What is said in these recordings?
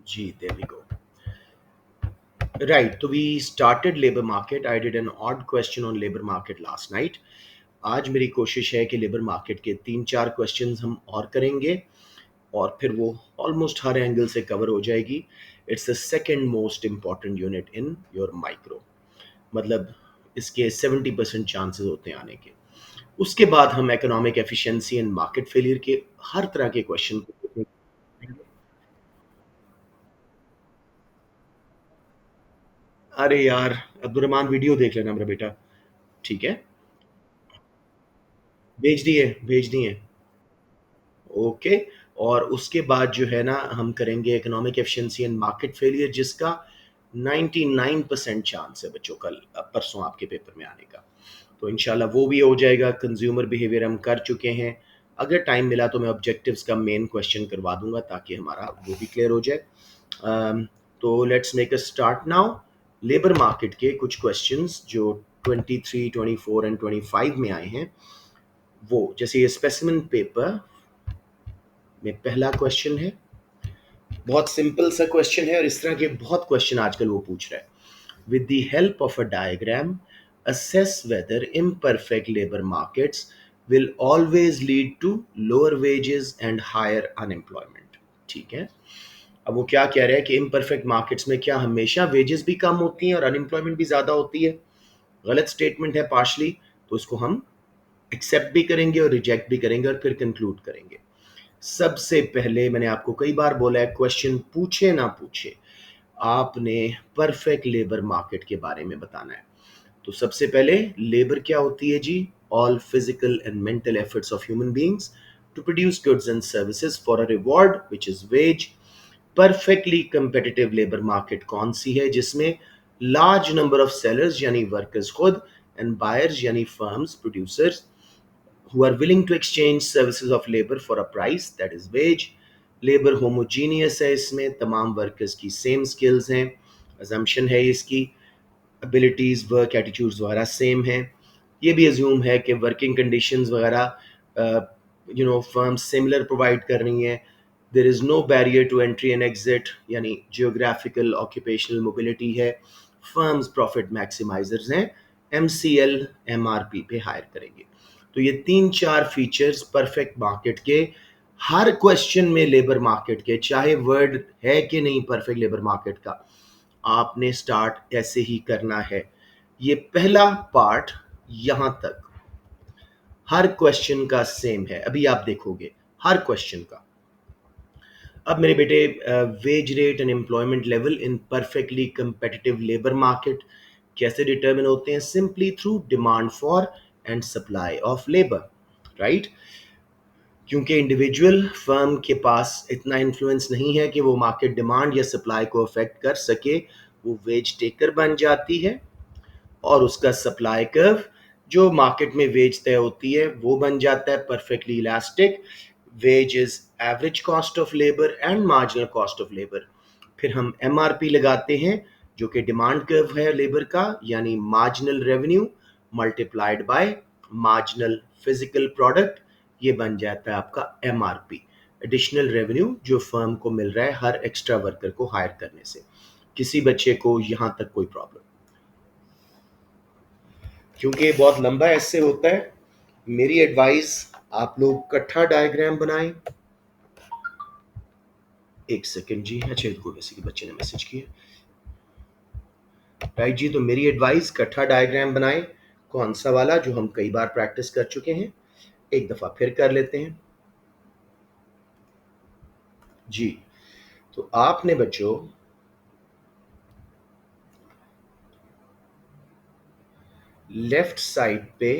Gee, there we go. Right. So we started labor market. I did an odd question on labor market last night. आज मेरी कोशिश है कि labour market के 3-4 questions हम और करेंगे और फिर वो ऑलमोस्ट हर एंगल से कवर हो जाएगी. It's the second most important unit in your micro. मतलब इसके 70% चांसेस होते हैं आने के. उसके बाद हम economic efficiency and market failure के हर तरह के क्वेश्चन को. अरे यार, अब्दुलरहमान वीडियो देख लेना मेरा बेटा. ठीक है. भेज दिए. ओके. और उसके बाद जो है ना हम करेंगे economic efficiency and market failure जिसका 99% चांस है बच्चों कल परसों आपके पेपर में आने का. तो इंशाल्लाह वो भी हो जाएगा. कंज्यूमर बिहेवियर हम कर चुके हैं. अगर टाइम मिला तो मैं ऑब्जेक्टिव्स का मेन क्वेश्चन करवा दूंगा ताकि हमारा वो भी क्लियर हो जाए. तो let's make a start now. Labour market के कुछ क्वेश्चंस जो 23, 24 एंड 25 में आए हैं वो जैसे ये स्पेसिमेन पेपर में पहला क्वेश्चन है. बहुत सिंपल सा क्वेश्चन है और इस तरह के बहुत क्वेश्चन आजकल वो पूछ रहा है. With the help of a diagram assess whether imperfect labor markets will always lead to lower wages and higher unemployment. ठीक है. अब वो क्या कह रहा है कि imperfect markets में क्या हमेशा wages भी कम होती हैं और unemployment भी ज़्यादा होती है. गलत स्टेटमेंट है पार्शली. तो इसको हम एक्सेप्ट भी करेंगे और रिजेक्ट भी करेंगे और फिर कंक्लूड करेंगे. सबसे पहले मैंने आपको कई बार बोला है क्वेश्चन पूछे ना पूछे आपने परफेक्ट लेबर मार्केट के बारे में बताना है. तो सबसे पहले लेबर क्या होती है जी. All physical and mental efforts of human beings to produce goods and services for a reward which is wage. Perfectly competitive labour market कौन सी है जिसमें लार्ज नंबर ऑफ सेलर्स यानी वर्कर्स खुद एंड बायर्स यानी firms producers who are willing to exchange services of labor for a price that is wage. Labour homogeneous है इसमें तमाम वर्कर्स की सेम स्किल्स हैं. अजम्पशन है इसकी एबिलिटीज़ वर्क एटीट्यूड्स वगैरह सेम हैं. ये भी अज्यूम है कि वर्किंग कंडीशंस वगैरह फर्म्स सिमिलर प्रोवाइड कर रही हैं. There is no barrier to entry and exit यानी जियोग्राफिकल ऑक्यूपेशनल मोबिलिटी है. फर्म्स प्रॉफिट मैक्सिमाइजर्स हैं. एमसीएल एमआरपी पे हायर करेंगे. तो ये 3-4 फीचर्स परफेक्ट मार्केट के हर क्वेश्चन में लेबर मार्केट के चाहे वर्ड है कि नहीं परफेक्ट लेबर मार्केट का आपने स्टार्ट ऐसे ही करना है. ये पहला पार्ट यहां तक हर क्वेश्चन का सेम है. अभी आप देखोगे हर क्वेश्चन का. अब मेरे बेटे wage rate and employment level in perfectly competitive labour market कैसे डिटरमिन होते हैं. Simply through demand for and supply of labour. Right. क्योंकि इंडिविजुअल फर्म के पास इतना इन्फ्लुएंस नहीं है कि वो मार्केट डिमांड या सप्लाई को अफेक्ट कर सके. वो वेज टेकर बन जाती है और उसका सप्लाई कर्व जो मार्केट में वेज तय होती है वो बन जाता है perfectly elastic. Wage is average cost of labour and marginal cost of labour. फिर हम एमआरपी लगाते हैं जो कि डिमांड कर्व है लेबर का यानी marginal revenue multiplied by marginal physical product. ये बन जाता है आपका एमआरपी एडिशनल रेवेन्यू जो फर्म को मिल रहा है हर एक्स्ट्रा वर्कर को हायर करने से. किसी बच्चे को यहां तक कोई प्रॉब्लम. क्योंकि ये बहुत लंबा ऐसे होता है मेरी एडवाइस आप लोग इकट्ठा डायग्राम बनाएं. एक सेकंड जी. अच्छा इनको वैसे कि बच्चे ने मैसेज किया. राइट जी. तो मेरी एडवाइस इकट्ठा डायग्राम बनाएं. कौन सा वाला जो हम कई बार प्रैक्टिस कर चुके हैं एक दफा फिर कर लेते हैं जी. तो आपने बच्चों लेफ्ट साइड पे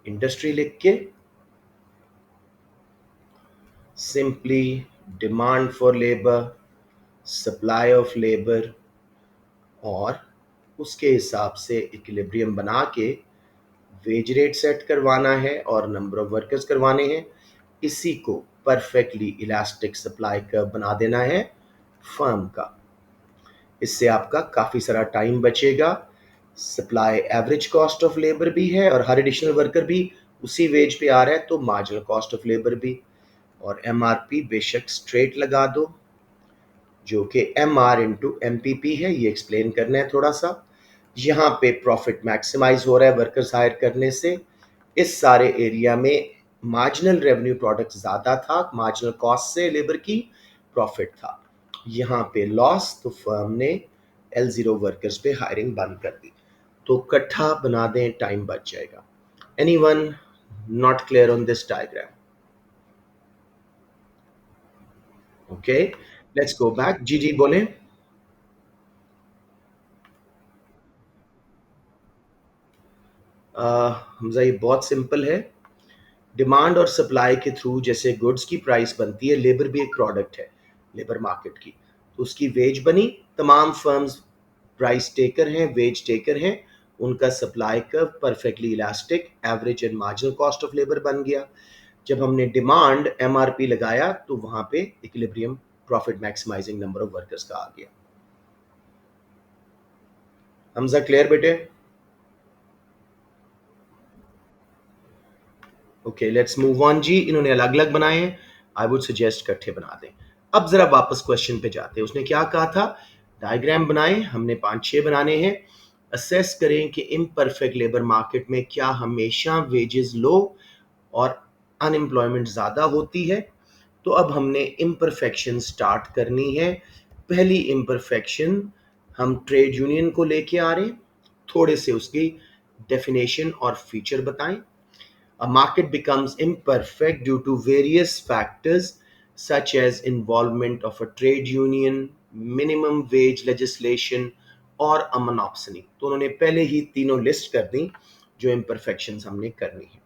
इंडस्ट्री लिख के simply demand for labour supply of labour और उसके हिसाब से इक्विलिब्रियम बना के वेज रेट सेट करवाना है और नंबर ऑफ वर्कर्स करवाने हैं. इसी को परफेक्टली इलास्टिक सप्लाई कर्व बना देना है फर्म का. इससे आपका काफ़ी सारा टाइम बचेगा. Supply average cost of labour भी है और हर एडिशनल वर्कर भी उसी वेज पे आ रहा है तो मार्जिनल कॉस्ट ऑफ लेबर भी. और एमआरपी बेशक स्ट्रेट लगा दो जो कि M R into M P P है, ये एक्सप्लेन करना है थोड़ा सा। यहाँ पे प्रॉफिट मैक्सिमाइज हो रहा है वर्कर्स हायर करने से। इस सारे एरिया में मार्जिनल रेवेन्यू प्रोडक्ट ज़्यादा था, मार्जिनल कॉस्ट से लेबर की प्रॉफिट था। यहाँ पे लॉस, तो फर्म ने L0 वर्कर्स पे हायरिंग बंद कर दी। तो इकट्ठा बना दें, टाइम बच जाएगा। Anyone not clear on this diagram? Okay, let's go back. जी जी बोलें। हमजा ये बहुत सिंपल है। डिमांड और सप्लाई के थ्रू जैसे गुड्स की प्राइस बनती है, लेबर भी एक प्रोडक्ट है लेबर मार्केट की, तो उसकी वेज बनी। तमाम फर्म्स प्राइस टेकर हैं, वेज टेकर हैं, उनका supply curve perfectly elastic, average and marginal cost of labour बन गया। जब हमने डिमांड एमआरपी लगाया तो वहां पे equilibrium profit maximising number of workers का आ गया। हमजा क्लियर बेटे? ओके, लेट्स मूव ऑन जी। इन्होंने अलग अलग बनाए हैं, आई वुड सजेस्ट इकट्ठे बना दें। अब जरा वापस क्वेश्चन पे जाते हैं। उसने क्या कहा था? डायग्राम बनाएं, हमने 5-6 बनाने हैं। असेस करें कि इम्परफेक्ट लेबर मार्केट में क्या हमेशा वेजेस लो और अनएम्प्लॉयमेंट ज़्यादा होती है। तो अब हमने इम्परफेक्शन स्टार्ट करनी है। पहली इम्परफेक्शन हम ट्रेड यूनियन को लेके आ रहे हैं, थोड़े से उसकी डेफिनेशन और फीचर बताएं। A market becomes imperfect due to various factors such as involvement of a trade union, minimum wage legislation और a monopsony। तो उन्होंने पहले ही तीनों लिस्ट कर दी जो imperfections हमने करनी है।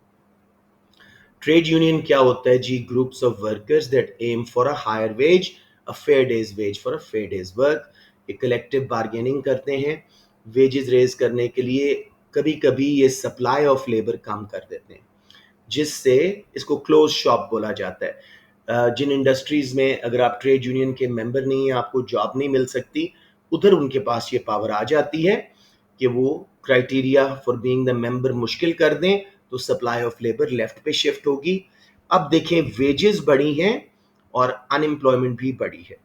ट्रेड यूनियन क्या होता है जी? Groups of workers that aim for a higher wage, a fair day's wage for a fair day's work. एक कलेक्टिव बार्गेनिंग करते हैं वेजेस रेज करने के लिए। कभी कभी ये सप्लाई ऑफ लेबर कम कर देते हैं, जिससे इसको क्लोज शॉप बोला जाता है। जिन इंडस्ट्रीज में अगर आप ट्रेड यूनियन के मेंबर नहीं हैं, आपको जॉब नहीं मिल सकती, उधर उनके पास ये पावर आ जाती है कि वो criteria for being the member मुश्किल कर दें, तो सप्लाई ऑफ लेबर लेफ्ट पे शिफ्ट होगी। अब देखें, वेजेस बढ़ी हैं और अनएम्प्लॉयमेंट भी बढ़ी है।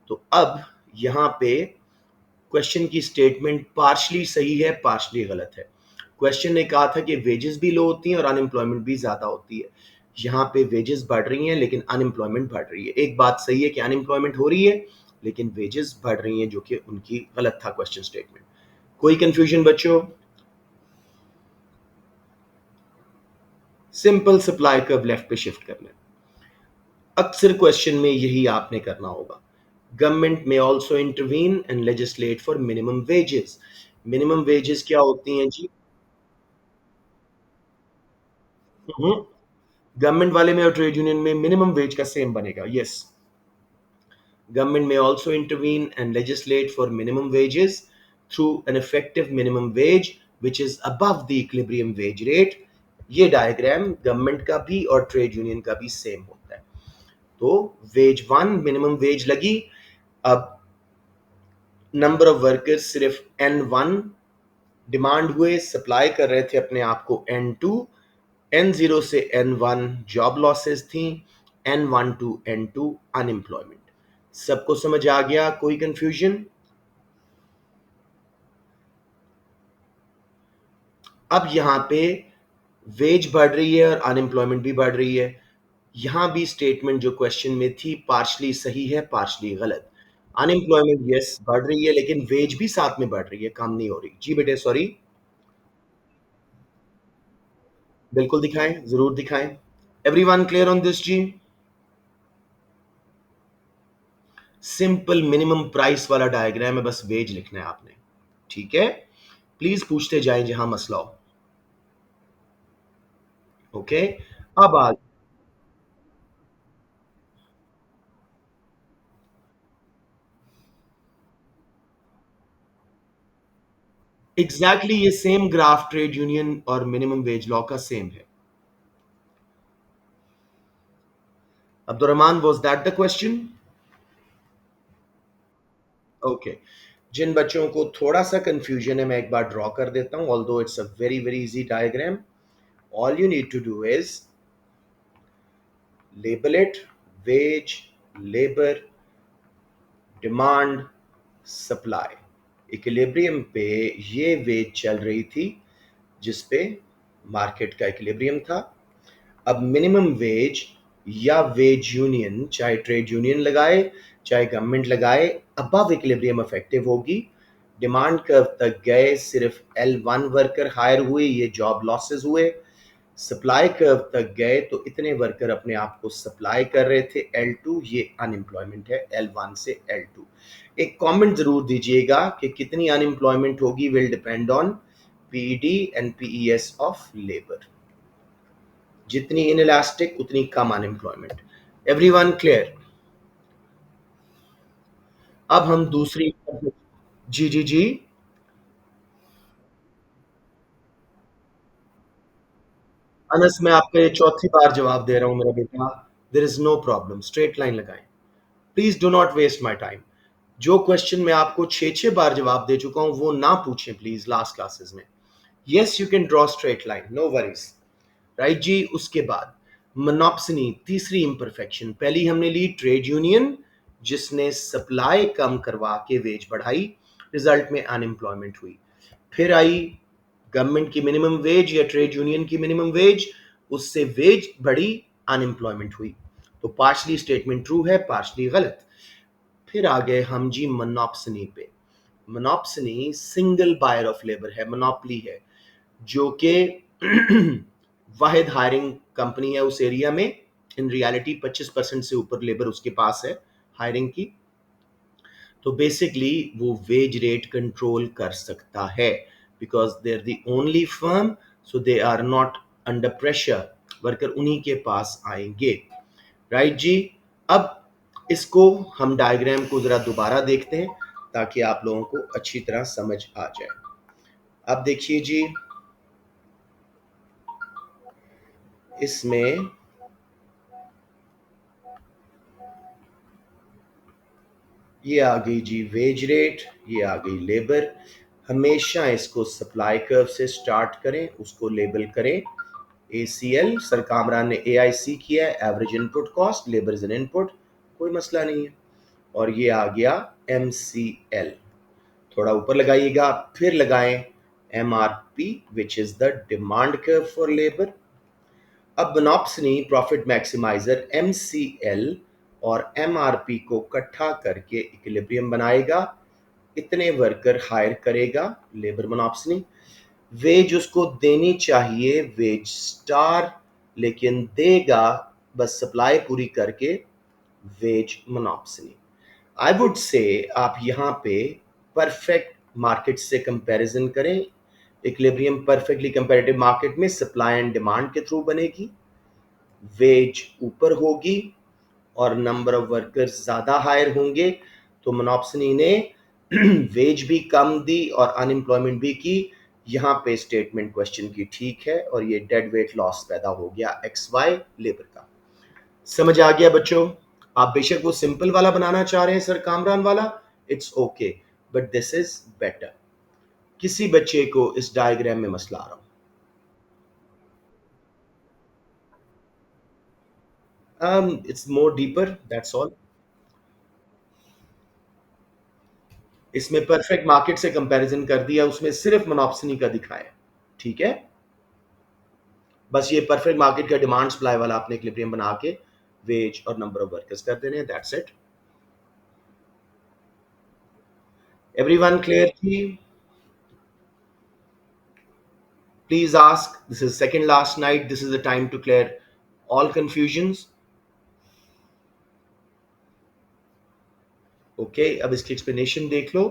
तो अब यहाँ पे क्वेश्चन की स्टेटमेंट पार्शली सही है, पार्शली गलत है। क्वेश्चन ने कहा था कि वेजेस भी लो होती हैं और अनएम्प्लॉयमेंट भी ज़्यादा होती है। यहाँ पे वेजेस बढ़ रही हैं लेकिन अनएम्प्लॉयमेंट बढ़ रही है। एक बात सही है कि अनएम्प्लॉयमेंट हो रही है लेकिन वेजेस बढ़ रही हैं, जो कि उनकी गलत था क्वेश्चन स्टेटमेंट। कोई कंफ्यूजन बच्चों? सिंपल सप्लाई कर्व लेफ्ट पे शिफ्ट करना है। अक्सर क्वेश्चन में यही आपने करना होगा। गवर्नमेंट में also intervene and legislate for minimum wages. Minimum wages क्या होती हैं जी? गवर्नमेंट वाले में और ट्रेड यूनियन में मिनिमम वेज का सेम बनेगा। Yes, government may also intervene and legislate for minimum wages through an effective minimum wage which is above the equilibrium wage rate। ये डायग्राम गवर्नमेंट का भी और ट्रेड यूनियन का भी same होता है। तो वेज वन मिनिमम वेज लगी। अब नंबर ऑफ वर्कर्स सिर्फ N1 डिमांड हुए, सप्लाई कर रहे थे अपने आप को N2। N0 से N1 जॉब लॉसेस थी, N1 टू N2 अनएम्प्लॉयमेंट। सबको समझ आ गया? कोई कंफ्यूजन? अब यहाँ पे वेज बढ़ रही है और अनएम्प्लॉयमेंट भी बढ़ रही है। यहाँ भी स्टेटमेंट जो क्वेश्चन में थी पार्शली सही है, पार्शली गलत। अनएम्प्लॉयमेंट यस बढ़ रही है लेकिन वेज भी साथ में बढ़ रही है, कम नहीं हो रही। जी बेटे सॉरी। बिल्कुल दिखाएं, जरूर दिखाएं। एवरीवन क्लियर ऑन दिस जी? सिंपल मिनिमम प्राइस वाला डायग्राम है, बस वेज लिखना है आपने। ठीक है, प्लीज पूछते जाएं जहां मसला हो। ओके, अब आ एग्जैक्टली ये सेम ग्राफ ट्रेड यूनियन और मिनिमम वेज लॉ का सेम है। Abdulrahman, was that the question? Okay, जिन बच्चों को थोड़ा सा कंफ्यूजन है मैं एक बार ड्रॉ कर देता हूं, although it's a very very easy diagram. All you need to do is label it wage labour demand supply equilibrium पे ये वेज चल रही थी जिस पे मार्केट का इक्विलिब्रियम था। अब मिनिमम वेज या वेज यूनियन, चाहे ट्रेड यूनियन लगाए चाहे गवर्नमेंट लगाए, अबव इक्विलिब्रियम इफेक्टिव होगी। डिमांड कर्व तक गए, सिर्फ L1 वर्कर हायर हुए, ये जॉब लॉसेस हुए। सप्लाई कर्व तक गए तो इतने वर्कर अपने आप को सप्लाई कर रहे थे, L2 ये अनएम्प्लॉयमेंट है, L1 से L2। एक कमेंट जरूर दीजिएगा कि कितनी अनएम्प्लॉयमेंट होगी will depend on PED and PES of labour. जितनी इनइलास्टिक उतनी कम अनएम्प्लॉयमेंट। Everyone clear? अब हम दूसरी, जी जी जी, अनस मैं आपको ये चौथी बार जवाब दे रहा हूं मेरा बेटा। There is no problem, straight line लगाएं। Please do not waste my time. जो क्वेश्चन मैं आपको छह छह बार जवाब दे चुका हूं वो ना पूछें प्लीज लास्ट क्लासेस में। Yes you can draw straight line, no worries. Right जी। उसके बाद मोनोप्सनी, तीसरी इंपरफेक्शन। पहली हमने ली ट्रेड यूनियन जिसने सप्लाई कम करवा के वेज बढ़ाई, रिजल्ट में अनएम्प्लॉयमेंट हुई। फिर आई गवर्नमेंट की मिनिमम वेज या ट्रेड यूनियन की मिनिमम वेज, उससे वेज बढ़ी, अनएम्प्लॉयमेंट हुई। तो पार्शली स्टेटमेंट ट्रू है, पार्शली गलत। फिर आ गए हम जी मोनोप्सनी पे। मोनोप्सनी सिंगल बायर ऑफ लेबर है, मोनोपली है, जो कि वाहिद हायरिंग कंपनी है उस एरिया में। इन रियलिटी 25% से ऊपर लेबर उसके पास है हायरिंग की। तो बेसिकली वो वेज रेट कंट्रोल कर सकता है because they are the only firm, so they are not under pressure. Worker उन्हीं के पास आएंगे। राइट जी। अब इसको हम डायग्राम को जरा दोबारा देखते हैं ताकि आप लोगों को अच्छी तरह समझ आ जाए। अब देखिए जी, इसमें ये आ गई जी वेज रेट, ये आ गई लेबर। हमेशा इसको सप्लाई कर्व से स्टार्ट करें, उसको लेबल करें ACL। सर कामरान ने AIC किया है, average input cost, labour is an input, कोई मसला नहीं है। और ये आ गया MCL। थोड़ा ऊपर लगाइएगा, फिर लगाएं MRP which is the demand curve for labour. अब बनॉप्सनी प्रॉफिट मैक्सिमाइजर MCL और MRP को इकट्ठा करके इक्विलिब्रियम बनाएगा, इतने वर्कर हायर करेगा लेबर मोनोप्सनी। वेज उसको देनी चाहिए वेज स्टार, लेकिन देगा बस सप्लाई पूरी करके वेज मोनोप्सनी। आई वुड से आप यहाँ पे परफेक्ट मार्केट से कंपैरिजन करें। इक्विलिब्रियम परफेक्टली कंपैरेटिव मार्केट में सप्लाई एंड डिमांड के थ्रू बनेगी, वेज ऊपर होगी और नंबर ऑफ वर्कर्स ज्यादा हायर होंगे। तो मोनोप्सनी ने वेज भी कम दी और अनएम्प्लॉयमेंट भी की। यहाँ पे स्टेटमेंट क्वेश्चन की ठीक है और ये डेड वेट लॉस पैदा हो गया XY लेबर का। समझ आ गया बच्चों? आप बेशक वो सिंपल वाला बनाना चाह रहे हैं सर कामरान वाला, it's okay, but this is better. किसी बच्चे को इस डायग्राम में मसला आ रहा हो? It's more deeper, that's all. इसमें परफेक्ट मार्केट से कंपैरिजन कर दिया, उसमें सिर्फ मोनोप्सनी का दिखाया। ठीक है, बस ये परफेक्ट मार्केट का डिमांड सप्लाई वाला आपने इक्विलिब्रियम बना के वेज और नंबर ऑफ वर्कर्स कर देने, दैट्स इट। एवरीवन क्लियर थी? Please ask, this is second last night, this is the time to clear all confusions. Okay अब इसकी एक्सप्लेनेशन देख लो।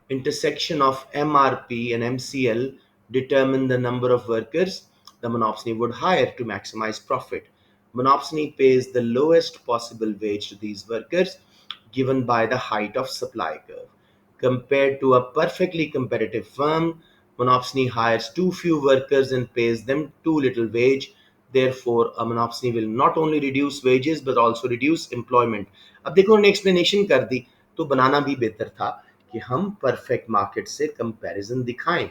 Intersection of MRP and MCL determine the number of workers the monopsony would hire to maximize profit. Monopsony pays the lowest possible wage to these workers given by the height of supply curve. Compared to a perfectly competitive firm, monopsony hires too few workers and pays them too little wage. Therefore, a monopsony will not only reduce wages but also reduce employment. अब देखो उन्होंने explanation कर दी, तो बनाना भी बेहतर था कि हम परफेक्ट मार्केट से कंपैरिजन दिखाएं।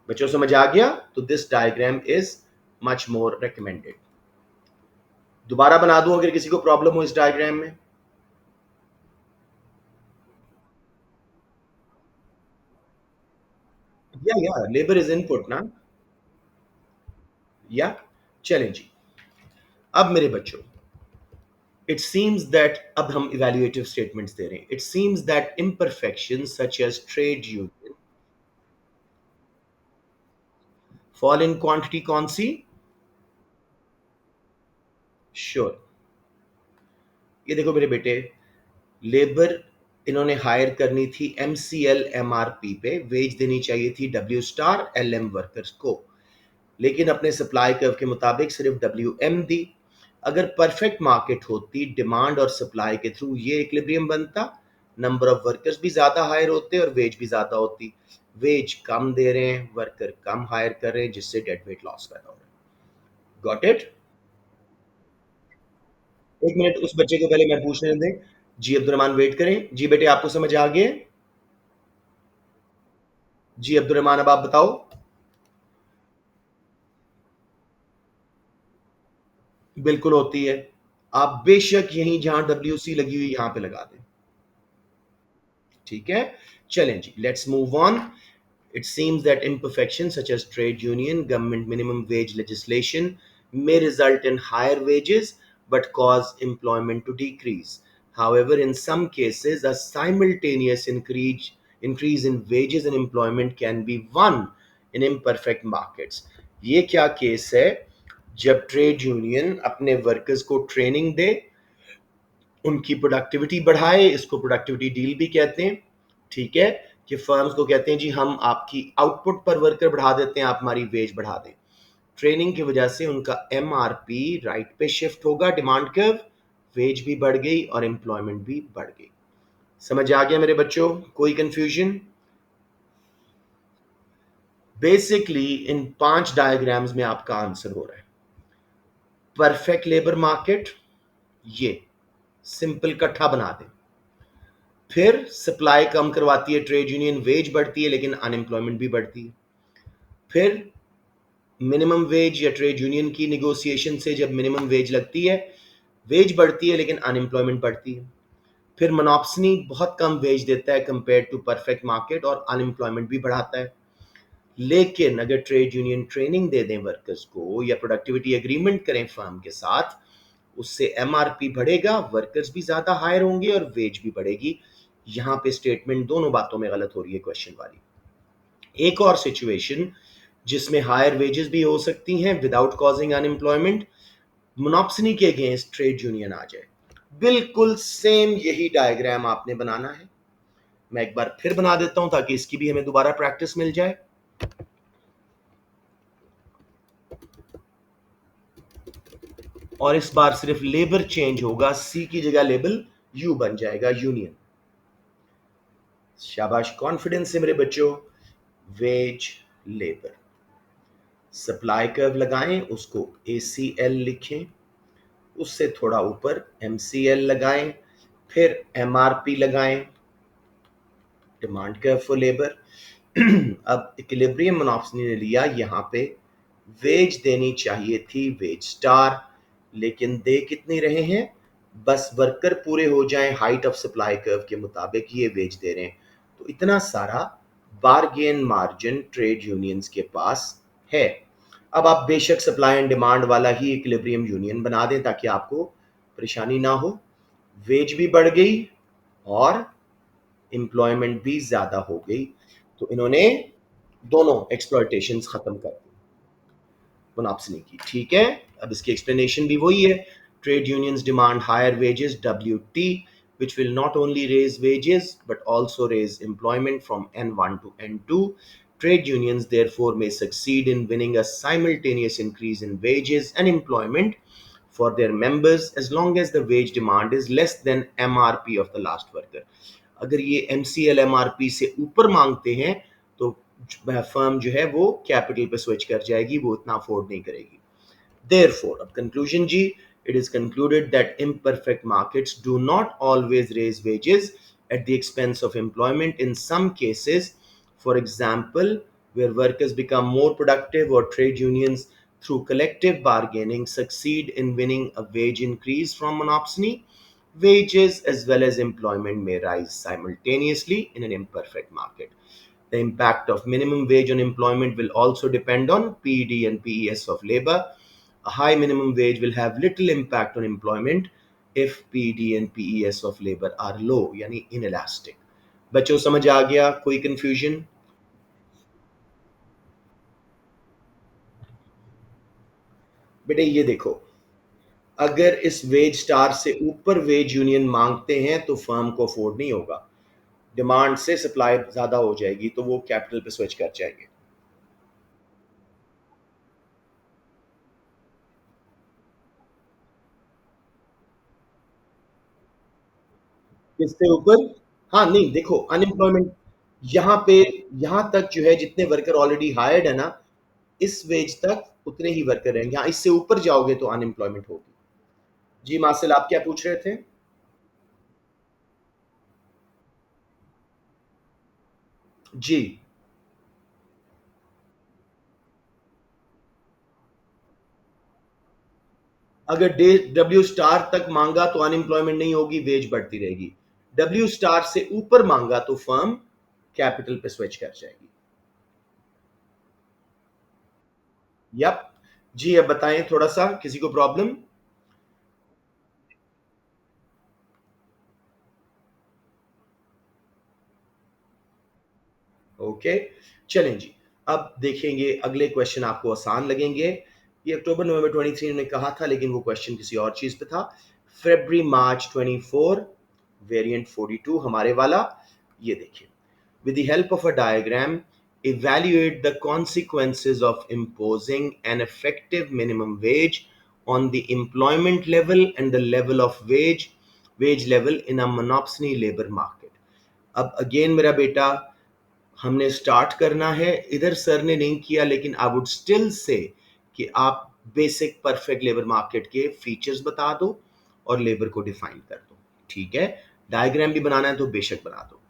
बच्चों समझ आ गया? तो this diagram is much more recommended. दोबारा बना दूं अगर किसी को प्रॉब्लम हो इस डायग्राम में? या लेबर इज इनपुट ना। या चलें जी। अब मेरे बच्चों, इट सीम्स दैट अब हम इवैल्यूएटिव स्टेटमेंट्स दे रहे हैं। It seems that imperfections such as trade union fall in quantity कौन सी? श्योर। ये देखो मेरे बेटे, लेबर इन्होंने हायर करनी थी एमसीएल एमआरपी पे, वेज देनी चाहिए थी डब्ल्यू स्टार एलएम वर्कर्स को, लेकिन अपने सप्लाई कर्व के मुताबिक सिर्फ डब्ल्यू एम दी। अगर परफेक्ट मार्केट होती, डिमांड और सप्लाई के थ्रू ये इक्विलिब्रियम बनता, नंबर ऑफ वर्कर्स भी ज्यादा हायर होते और वेज भी ज्यादा होती। वेज कम दे रहे हैं, वर्कर कम हायर कर रहे हैं, जिससे डेड वेट लॉस पैदा हो रहा है। Got it? एक मिनट, उस बच्चे को पहले मैं पूछने दें। जी अब्दुल रहमान वेट करें। जी बेटे, आपको समझ आ गए? जी अब्दुल रहमान, अब आप बताओ। बिल्कुल होती है। आप बेशक यहीं जहां डब्ल्यू सी लगी हुई यहां पे लगा दें। ठीक है, चलें जी, let's move on. It seems that imperfections such as trade union, government minimum wage legislation may result in higher wages but cause employment to decrease. However, in some cases, a simultaneous increase in wages and employment can be won in imperfect markets. ये क्या case है? जब trade union अपने workers को training दे, उनकी productivity बढ़ाए, इसको productivity deal भी कहते हैं। ठीक है, कि फर्म्स को कहते हैं जी हम आपकी आउटपुट पर वर्कर बढ़ा देते हैं, आप हमारी वेज बढ़ा दें। ट्रेनिंग की वजह से उनका एमआरपी राइट पे शिफ्ट होगा, डिमांड कर्व, वेज भी बढ़ गई और एम्प्लॉयमेंट भी बढ़ गई। समझ आ गया मेरे बच्चों? कोई कंफ्यूजन? बेसिकली इन 5 डायग्राम्स में आपका आंसर हो रहा है। परफेक्ट लेबर मार्केट, ये सिंपल कट्ठा बना दें। फिर सप्लाई कम करवाती है ट्रेड यूनियन, वेज बढ़ती है लेकिन अनएम्प्लॉयमेंट भी बढ़ती है। फिर मिनिमम वेज या ट्रेड यूनियन की निगोसिएशन से जब मिनिमम वेज लगती है, वेज बढ़ती है लेकिन अनएम्प्लॉयमेंट बढ़ती है। फिर मोनोप्सनी बहुत कम वेज देता है कंपेयर टू परफेक्ट मार्केट और अनएम्प्लॉयमेंट भी बढ़ाता है। लेकिन अगर ट्रेड यूनियन ट्रेनिंग दे दें वर्कर्स को या प्रोडक्टिविटी एग्रीमेंट करें फर्म के साथ, उससे एमआरपी बढ़ेगा, वर्कर्स भी ज्यादा हायर होंगे और वेज भी बढ़ेगी। यहां पे स्टेटमेंट दोनों बातों में गलत हो रही है क्वेश्चन वाली। एक और सिचुएशन जिसमें हायर वेजेस भी हो सकती हैं विदाउट कॉजिंग अनएम्प्लॉयमेंट, मोनोप्सनी के अगेंस्ट ट्रेड यूनियन आ जाए। बिल्कुल सेम यही डायग्राम आपने बनाना है। मैं एक बार फिर बना देता हूं ताकि इसकी भी हमें दोबारा प्रैक्टिस मिल जाए। और इस बार सिर्फ लेबर चेंज होगा, सी की जगह लेबल यू बन जाएगा, यूनियन। शाबाश, कॉन्फिडेंस से मेरे बच्चों। वेज, लेबर, सप्लाई कर्व लगाएं, उसको ACL लिखें, उससे थोड़ा ऊपर MCL लगाएं, फिर MRP लगाएं, डिमांड कर्व फॉर लेबर। अब इक्विलिब्रियम मोनोप्सनी ने लिया, यहाँ पे वेज देनी चाहिए थी वेज स्टार, लेकिन दे कितनी रहे हैं? बस वर्कर पूरे हो जाएं हाइट ऑफ सप्लाई कर्व के मुताबिक, ये वेज दे रहे हैं। तो इतना सारा बारगेन मार्जिन ट्रेड यूनियंस के पास है। अब आप बेशक सप्लाई एंड डिमांड वाला ही इक्विलिब्रियम यूनियन बना दें ताकि आपको परेशानी ना हो। वेज भी बढ़ गई और एम्प्लॉयमेंट भी ज्यादा हो गई, तो इन्होंने दोनों एक्सप्लॉयटेशंस खत्म कर दी मोनोप्सनी की। ठीक है, अब इसकी एक्सप्लेनेशन भी वही है। Trade unions demand higher wages WT, which will not only raise wages but also raise employment from N1 to N2. Trade unions therefore may succeed in winning a simultaneous increase in wages and employment for their members as long as the wage demand is less than MRP of the last worker. अगर ये MCL MRP से ऊपर मांगते हैं तो firm जो है वो कैपिटल पे स्विच कर जाएगी, वो इतना अफोर्ड नहीं करेगी। Therefore, अब conclusion ji, it is concluded that imperfect markets do not always raise wages at the expense of employment. In some cases, for example, where workers become more productive or trade unions through collective bargaining succeed in winning a wage increase from monopsony, wages as well as employment may rise simultaneously in an imperfect market. The impact of minimum wage on employment will also depend on PED and PES of labor. A high minimum wage will have little impact on employment if PED and PES of labor are low, यानी inelastic. बच्चों समझ आ गया? कोई confusion? बेटे ये देखो, अगर इस वेज स्टार से ऊपर वेज यूनियन मांगते हैं तो फर्म को अफोर्ड नहीं होगा, डिमांड से सप्लाई ज्यादा हो जाएगी तो वो कैपिटल पे स्विच कर जाएंगे। किससे ऊपर? हाँ नहीं देखो, अनएम्प्लॉयमेंट यहाँ पे, यहाँ तक जो है जितने वर्कर ऑलरेडी हायर्ड है ना, इस वेज तक उतने ही वर्कर रहेंगे। हाँ, इससे ऊपर जाओगे तो अनएम्प्लॉयमेंट होगी। जी मासिल, आप क्या पूछ रहे थे? जी, अगर डे डब्ल्यू स्टार तक मांगा तो अनएम्प्लॉयमेंट नहीं होगी, वेज बढ़ती रहेगी। डब्ल्यू स्टार से ऊपर मांगा तो फर्म कैपिटल पे स्विच कर जाएगी। यप। जी अब बताएं, थोड़ा सा किसी को प्रॉब्लम? ओके, चलें जी। अब देखेंगे अगले क्वेश्चन, आपको आसान लगेंगे। ये अक्टूबर नवंबर 23 ने कहा था, लेकिन वो क्वेश्चन किसी और चीज पे था। फरवरी मार्च 24, वेरिएंट 42 हमारे वाला। ये देखिए, with the help of a diagram, evaluate the consequences of imposing an effective minimum wage on the employment level and the level of wage level in a monopsony labor market. अब again मेरा बेटा, हमने start करना है, इधर sir ने नहीं किया, लेकिन आई वुड स्टिल से कि आप बेसिक परफेक्ट लेबर मार्केट के फीचर्स बता दो और लेबर को डिफाइन कर दो। ठीक है, डायग्राम भी बनाना है तो बेशक बना दो।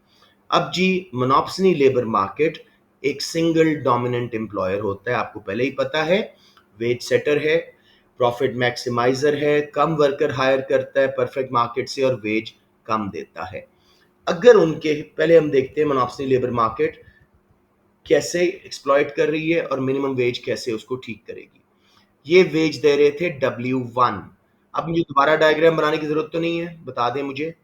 अब जी, मोनोप्सनी लेबर मार्केट एक सिंगल डोमिनेंट एम्प्लॉयर होता है, आपको पहले ही पता है। वेज सेटर है, प्रॉफिट मैक्सिमाइजर है, कम वर्कर हायर करता है परफेक्ट मार्केट से और वेज कम देता है। अगर उनके, पहले हम देखते हैं मोनोप्सनी लेबर मार्केट कैसे एक्सप्लॉइट कर रही है और मिनिमम वेज कैसे उसको ठीक करेगी। ये वेज दे रहे थे W1। अब मुझे दोबारा डायग्राम बनाने की जरूरत तो नहीं है, बता दें मुझे।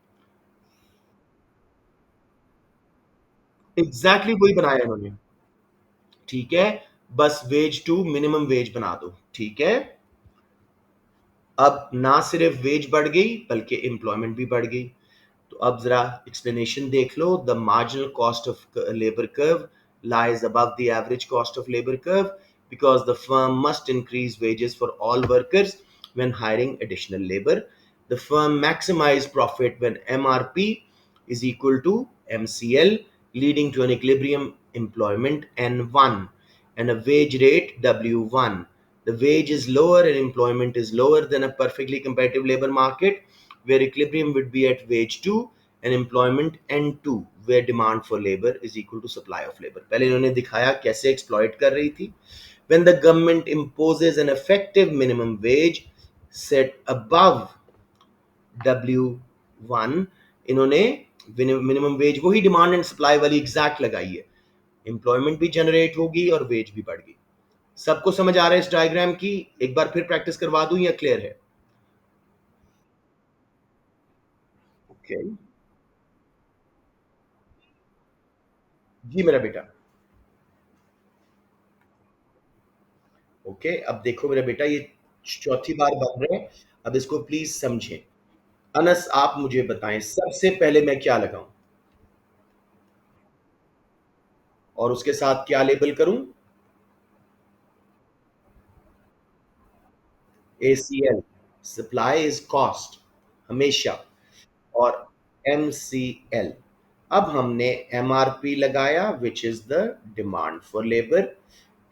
एग्जैक्टली वही बनाया इन्होंने। ठीक है, बस वेज टू मिनिमम वेज बना दो। ठीक है, अब ना सिर्फ वेज बढ़ गई बल्कि एम्प्लॉयमेंट भी बढ़ गई। तो अब जरा एक्सप्लेनेशन देख लो। The marginal cost of labour curve lies above the average cost of labor curve because the firm must increase wages for all workers when hiring additional labor. The firm maximize profit when MRP is equal to MCL, leading to an equilibrium employment N1 and a wage rate W1. The wage is lower and employment is lower than a perfectly competitive labor market where equilibrium would be at wage 2 and employment N2 where demand for labor is equal to supply of labor. पहले इन्होंने दिखाया कैसे exploit कर रही थी। When the government imposes an effective minimum wage set above W1, इन्होंने minimum wage वही demand and supply वाली एग्जैक्ट लगाई है। एम्प्लॉयमेंट भी जनरेट होगी और वेज भी बढ़ गई। सबको समझ आ रहा है इस डायग्राम की? एक बार फिर प्रैक्टिस करवा दूं या क्लियर है? ओके, जी मेरा बेटा। ओके, अब देखो मेरा बेटा, ये चौथी बार बन रहे हैं। अब इसको प्लीज समझें। अनस, आप मुझे बताएं सबसे पहले मैं क्या लगाऊं और उसके साथ क्या लेबल करूं? ACL, सप्लाई इज कॉस्ट, हमेशा। और MCL, अब हमने MRP लगाया which is the demand for labour.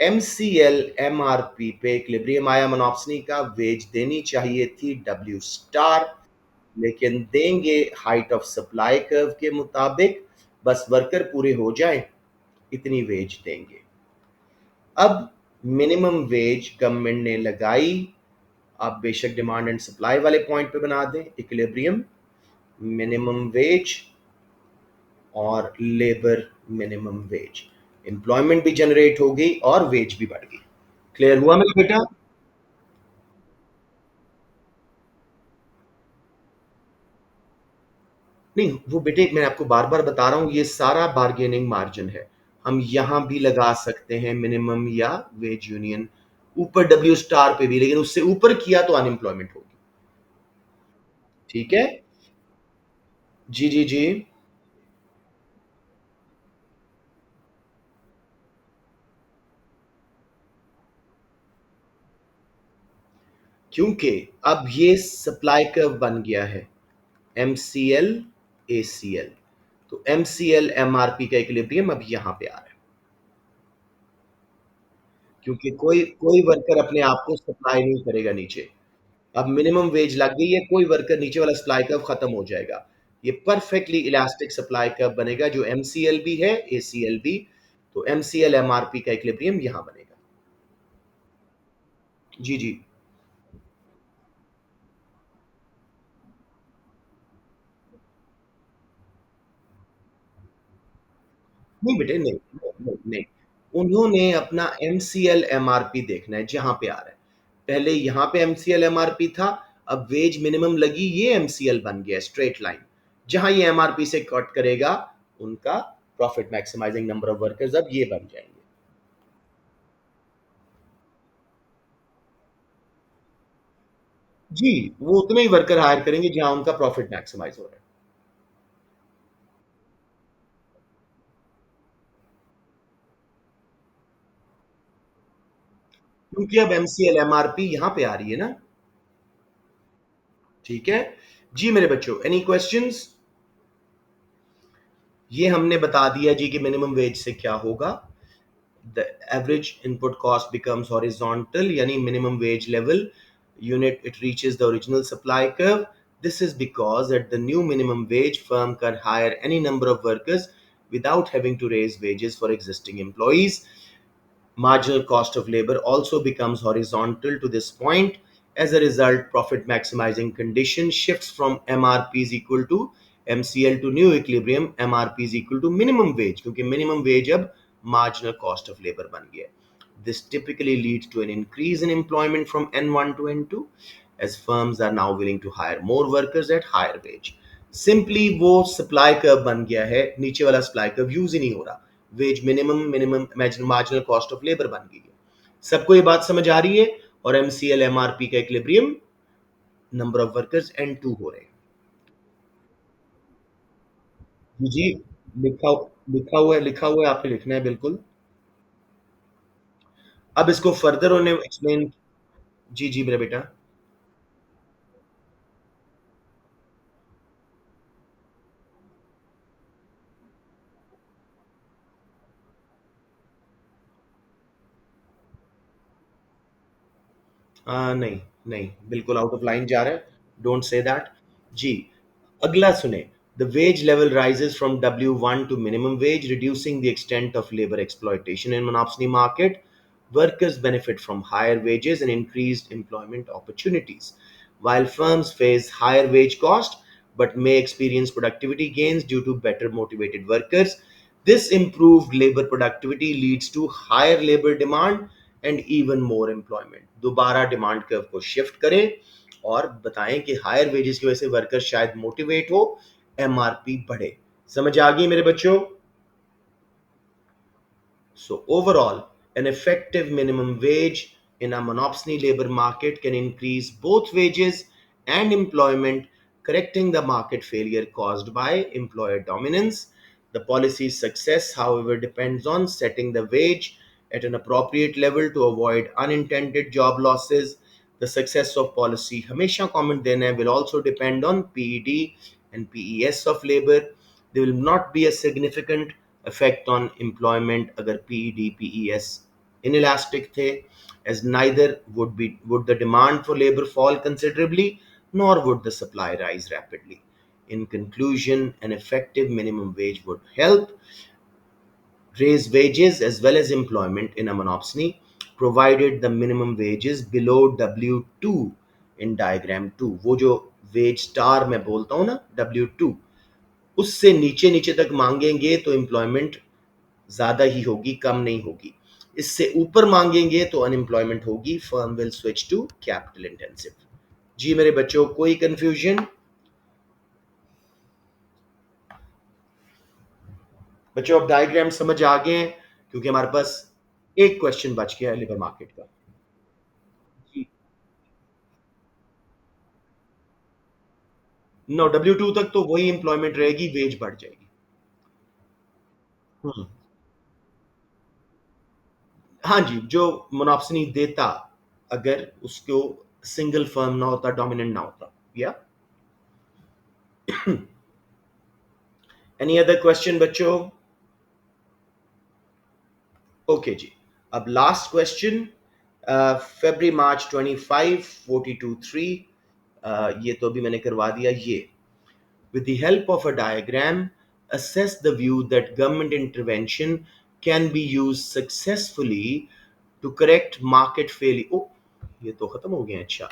MCL MRP पे इक्विलिब्रियम आया मोनोप्सनी का। वेज देनी चाहिए थी W स्टार, लेकिन देंगे हाइट ऑफ सप्लाई कर्व के मुताबिक, बस वर्कर पूरे हो जाए इतनी वेज देंगे। अब मिनिमम वेज गवर्नमेंट ने लगाई, आप बेशक डिमांड एंड सप्लाई वाले पॉइंट पे बना दें इक्विलिब्रियम, मिनिमम वेज और लेबर मिनिमम वेज। एम्प्लॉयमेंट भी जनरेट हो गई और वेज भी बढ़ गई। क्लियर हुआ मेरा बेटा? नहीं, वो बेटे मैं आपको बार बार बता रहा हूँ, ये सारा बार्गेनिंग मार्जिन है। हम यहां भी लगा सकते हैं मिनिमम या वेज यूनियन, ऊपर डब्ल्यू स्टार पे भी, लेकिन उससे ऊपर किया तो अनएम्प्लॉयमेंट होगी। ठीक है। जी जी जी। क्योंकि अब ये सप्लाई कर्व बन गया है, MCL ACL। तो MCL MRP का इक्विलिब्रियम अब यहां पे आ रहा है, क्योंकि कोई कोई वर्कर अपने आप को सप्लाई नहीं करेगा नीचे। अब मिनिमम वेज लग गई है, कोई वर्कर नीचे वाला सप्लाई कर्व खत्म हो जाएगा। ये परफेक्टली इलास्टिक सप्लाई कर्व बनेगा, जो MCL भी है ACL भी। तो MCL MRP का इक्विलिब्रियम यहां बनेगा। जी जी। नहीं बेटे, नहीं नहीं नहीं। उन्होंने अपना MCL MRP देखना है जहां पे आ रहा है। पहले यहां पे MCL MRP था, अब वेज मिनिमम लगी, ये MCL बन गया स्ट्रेट लाइन। जहां ये MRP से कट करेगा, उनका profit maximising number of workers अब ये बन जाएंगे। जी, वो उतने ही वर्कर हायर करेंगे जहां उनका प्रॉफिट मैक्सिमाइज हो रहा है। क्योंकि अब MCL MRP यहां पे आ रही है ना। ठीक है। जी मेरे बच्चों, एनी क्वेश्चंस? ये हमने बता दिया जी कि मिनिमम वेज से क्या होगा। The average input cost becomes horizontal, यानी minimum wage level unit it reaches the original supply curve. This is because at the new minimum wage, firm can hire any number of workers without having to raise wages for existing employees. Marginal cost of labor also becomes horizontal to this point. As a result, profit maximizing condition shifts from MRP is equal to MCL to new equilibrium MRP is equal to minimum wage, क्योंकि minimum wage अब marginal cost of labor बन गया। This typically leads to an increase in employment from N1 to N2, as firms are now willing to hire more workers at higher wage. Simply वो supply curve बन गया है, नीचे वाला supply curve use ही नहीं हो रहा। Wage minimum, minimum marginal cost of labour बन गई है। सबको ये बात समझ आ रही है? और MCL MRP का equilibrium number of workers N2 हो रहे हैं। जी जी। लिखा लिखा हुआ है, आपने लिखना है बिल्कुल। अब इसको फर्दर उन्हें एक्सप्लेन। जी जी मेरा बेटा। नहीं नहीं, बिल्कुल आउट ऑफ लाइन जा रहा है। Don't say that. जी। अगला सुने। The wage level rises from W1 to minimum wage, reducing the extent of labor exploitation in monopsony market. Workers benefit from higher wages and increased employment opportunities, while firms face higher wage cost but may experience productivity gains due to better motivated workers. This improved labor productivity leads to higher labor demand and even more employment. दोबारा demand curve को shift करें और बताएं कि higher wages की वजह से worker शायद मोटिवेट हो, MRP बढ़े। समझ आ गई मेरे बच्चों? So overall, an effective minimum wage in a monopsony labor market can increase both wages and employment, correcting the market failure caused by employer dominance. The policy's success, however, depends on setting the wage at an appropriate level to avoid unintended job losses. The success of policy, हमेशा comment देना है, will also depend on PED and PES of labor. There will not be a significant effect on employment अगर PED PES inelastic थे, as neither would the demand for labor fall considerably, nor would the supply rise rapidly. In conclusion, an effective minimum wage would help raise wages as well as employment in a monopsony, provided the minimum wage is below W2 in diagram 2। वो जो veg star मैं बोलता हूँ ना W2, उससे नीचे नीचे तक मांगेंगे तो एम्प्लॉयमेंट ज़्यादा ही होगी, कम नहीं होगी। इससे ऊपर माँगेंगे तो अनएम्प्लॉयमेंट होगी, firm will switch to capital intensive. जी मेरे बच्चों, कोई कन्फ्यूजन? बच्चों अब डायग्राम समझ आ गए हैं, क्योंकि हमारे पास एक क्वेश्चन बच गया है लेबर मार्केट का। जी। नो, W2 तक तो वही एम्प्लॉयमेंट रहेगी, वेज बढ़ जाएगी। हम्म। हाँ जी, जो मोनोपोली देता, अगर उसको सिंगल फर्म ना होता, डोमिनेंट ना होता। या एनी अदर क्वेश्चन बच्चों? ओके जी। अब लास्ट क्वेश्चन, फेब्रुअरी मार्च 25 42 3, ये तो अभी मैंने करवा दिया। ये, with the help of a diagram, assess the view that government intervention can be used successfully to correct market failure। ओ, ये तो खत्म हो गया। अच्छा,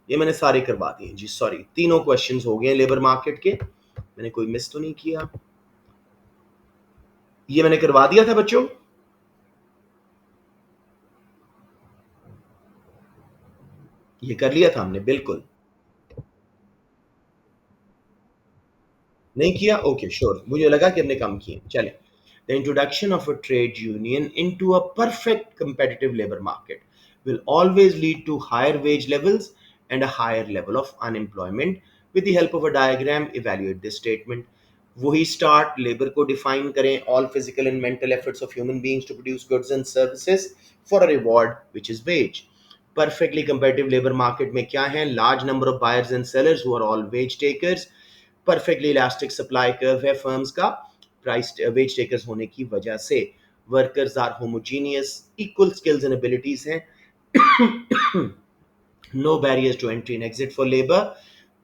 ये मैंने सारे करवा दिए जी, सॉरी। तीनों क्वेश्चंस हो गए लेबर मार्केट के, मैंने कोई मिस तो नहीं किया? ये मैंने करवा दिया था बच्चों। ये कर लिया था हमने, बिल्कुल। नहीं किया? ओके, श्योर, मुझे लगा कि हमने कम किए। चलें। The introduction of a trade union into a perfect competitive labor market will always lead to higher wage levels and a higher level of unemployment. With the help of a diagram, evaluate this statement. वही start, labor को define करें, all physical and mental efforts of human beings to produce goods and services for a reward which is wage. Perfectly competitive labor market में क्या है? Large number of buyers and sellers who are all wage takers. Perfectly elastic supply curve है firms का, price wage takers होने की वजह से। Workers are homogeneous, equal skills and abilities हैं, no barriers to entry and exit for labour,